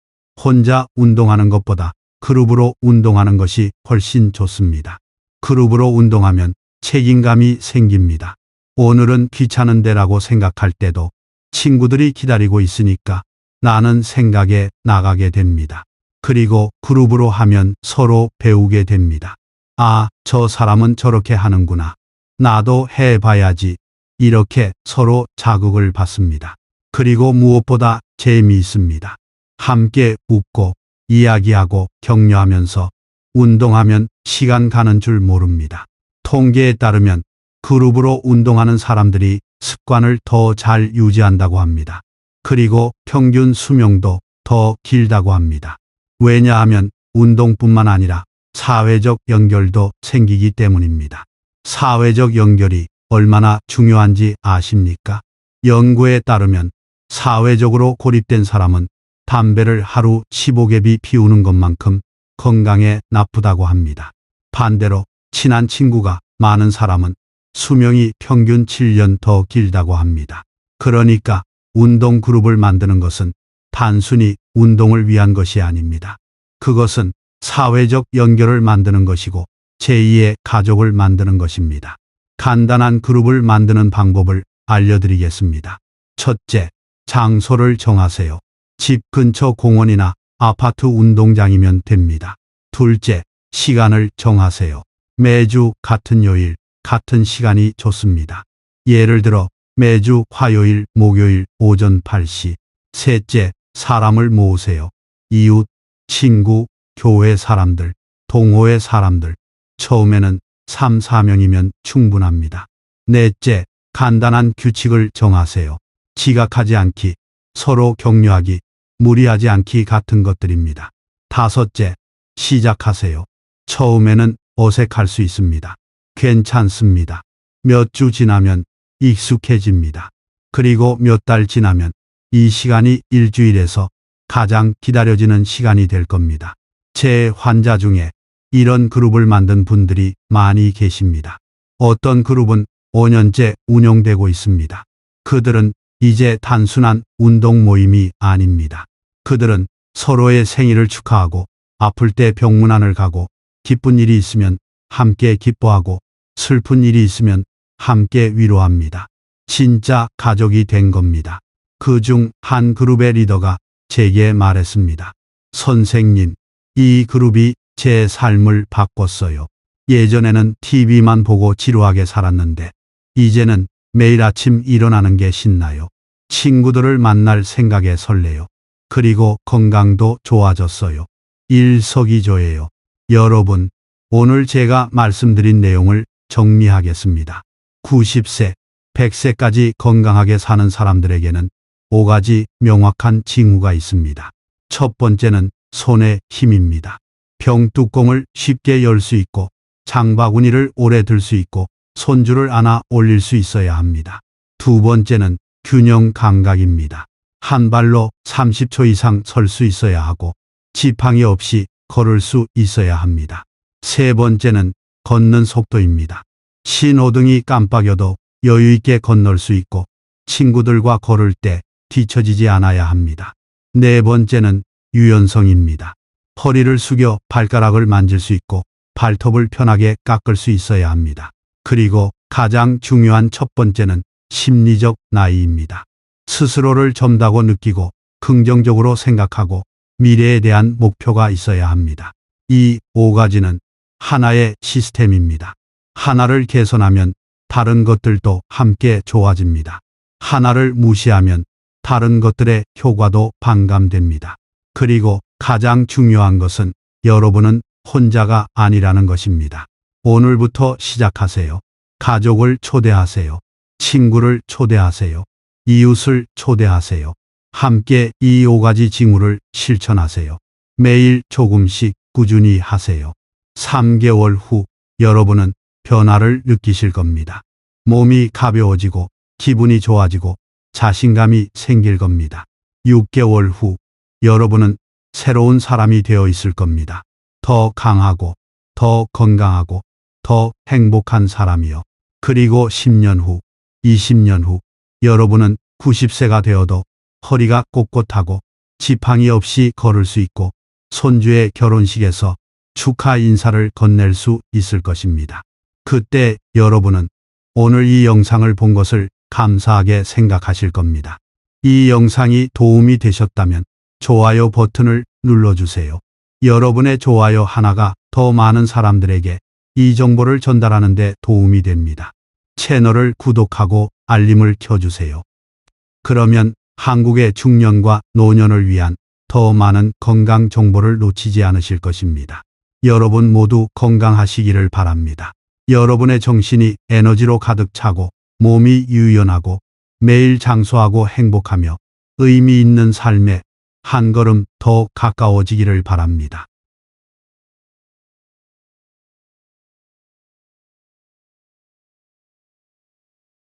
혼자 운동하는 것보다 그룹으로 운동하는 것이 훨씬 좋습니다. 그룹으로 운동하면 책임감이 생깁니다. 오늘은 귀찮은데라고 생각할 때도 친구들이 기다리고 있으니까 나는 생각에 나가게 됩니다. 그리고 그룹으로 하면 서로 배우게 됩니다. 아, 저 사람은 저렇게 하는구나. 나도 해봐야지. 이렇게 서로 자극을 받습니다. 그리고 무엇보다 재미있습니다. 함께 웃고 이야기하고 격려하면서 운동하면 시간 가는 줄 모릅니다. 통계에 따르면 그룹으로 운동하는 사람들이 습관을 더 잘 유지한다고 합니다. 그리고 평균 수명도 더 길다고 합니다. 왜냐하면 운동뿐만 아니라 사회적 연결도 생기기 때문입니다. 사회적 연결이 얼마나 중요한지 아십니까? 연구에 따르면 사회적으로 고립된 사람은 담배를 하루 15개비 피우는 것만큼 건강에 나쁘다고 합니다. 반대로 친한 친구가 많은 사람은 수명이 평균 7년 더 길다고 합니다. 그러니까 운동 그룹을 만드는 것은 단순히 운동을 위한 것이 아닙니다. 그것은 사회적 연결을 만드는 것이고 제2의 가족을 만드는 것입니다. 간단한 그룹을 만드는 방법을 알려드리겠습니다. 첫째, 장소를 정하세요. 집 근처 공원이나 아파트 운동장이면 됩니다. 둘째, 시간을 정하세요. 매주 같은 요일, 같은 시간이 좋습니다. 예를 들어 매주 화요일, 목요일 오전 8시. 셋째, 사람을 모으세요. 이웃, 친구, 교회 사람들, 동호회 사람들. 처음에는 3, 4명이면 충분합니다. 넷째, 간단한 규칙을 정하세요. 지각하지 않기, 서로 격려하기, 무리하지 않기 같은 것들입니다. 다섯째, 시작하세요. 처음에는 어색할 수 있습니다. 괜찮습니다. 몇 주 지나면 익숙해집니다. 그리고 몇 달 지나면 이 시간이 일주일에서 가장 기다려지는 시간이 될 겁니다. 제 환자 중에 이런 그룹을 만든 분들이 많이 계십니다. 어떤 그룹은 5년째 운영되고 있습니다. 그들은 이제 단순한 운동 모임이 아닙니다. 그들은 서로의 생일을 축하하고 아플 때 병문안을 가고 기쁜 일이 있으면 함께 기뻐하고 슬픈 일이 있으면 함께 위로합니다. 진짜 가족이 된 겁니다. 그중 한 그룹의 리더가 제게 말했습니다. 선생님, 이 그룹이 제 삶을 바꿨어요. 예전에는 TV만 보고 지루하게 살았는데 이제는 매일 아침 일어나는 게 신나요. 친구들을 만날 생각에 설레요. 그리고 건강도 좋아졌어요. 일석이조예요. 여러분, 오늘 제가 말씀드린 내용을 정리하겠습니다. 90세, 100세까지 건강하게 사는 사람들에게는 5가지 명확한 징후가 있습니다. 첫 번째는 손의 힘입니다. 병뚜껑을 쉽게 열 수 있고 장바구니를 오래 들 수 있고 손줄을 안아 올릴 수 있어야 합니다. 두 번째는 균형 감각입니다. 한 발로 30초 이상 설 수 있어야 하고 지팡이 없이 걸을 수 있어야 합니다. 세 번째는 걷는 속도입니다. 신호등이 깜빡여도 여유 있게 건널 수 있고 친구들과 걸을 때 뒤처지지 않아야 합니다. 네 번째는 유연성입니다. 허리를 숙여 발가락을 만질 수 있고 발톱을 편하게 깎을 수 있어야 합니다. 그리고 가장 중요한 첫 번째는 심리적 나이입니다. 스스로를 젊다고 느끼고 긍정적으로 생각하고 미래에 대한 목표가 있어야 합니다. 이 5가지는 하나의 시스템입니다. 하나를 개선하면 다른 것들도 함께 좋아집니다. 하나를 무시하면 다른 것들의 효과도 반감됩니다. 그리고 가장 중요한 것은 여러분은 혼자가 아니라는 것입니다. 오늘부터 시작하세요. 가족을 초대하세요. 친구를 초대하세요. 이웃을 초대하세요. 함께 이 5가지 징후를 실천하세요. 매일 조금씩 꾸준히 하세요. 3개월 후 여러분은 변화를 느끼실 겁니다. 몸이 가벼워지고 기분이 좋아지고 자신감이 생길 겁니다. 6개월 후 여러분은 새로운 사람이 되어 있을 겁니다. 더 강하고 더 건강하고 더 행복한 사람이요. 그리고 10년 후, 20년 후 여러분은 90세가 되어도 허리가 꼿꼿하고 지팡이 없이 걸을 수 있고 손주의 결혼식에서 축하 인사를 건넬 수 있을 것입니다. 그때 여러분은 오늘 이 영상을 본 것을 감사하게 생각하실 겁니다. 이 영상이 도움이 되셨다면 좋아요 버튼을 눌러주세요. 여러분의 좋아요 하나가 더 많은 사람들에게 이 정보를 전달하는 데 도움이 됩니다. 채널을 구독하고 알림을 켜주세요. 그러면 한국의 중년과 노년을 위한 더 많은 건강 정보를 놓치지 않으실 것입니다. 여러분 모두 건강하시기를 바랍니다. 여러분의 정신이 에너지로 가득 차고 몸이 유연하고 매일 장수하고 행복하며 의미 있는 삶에 한 걸음 더 가까워지기를 바랍니다.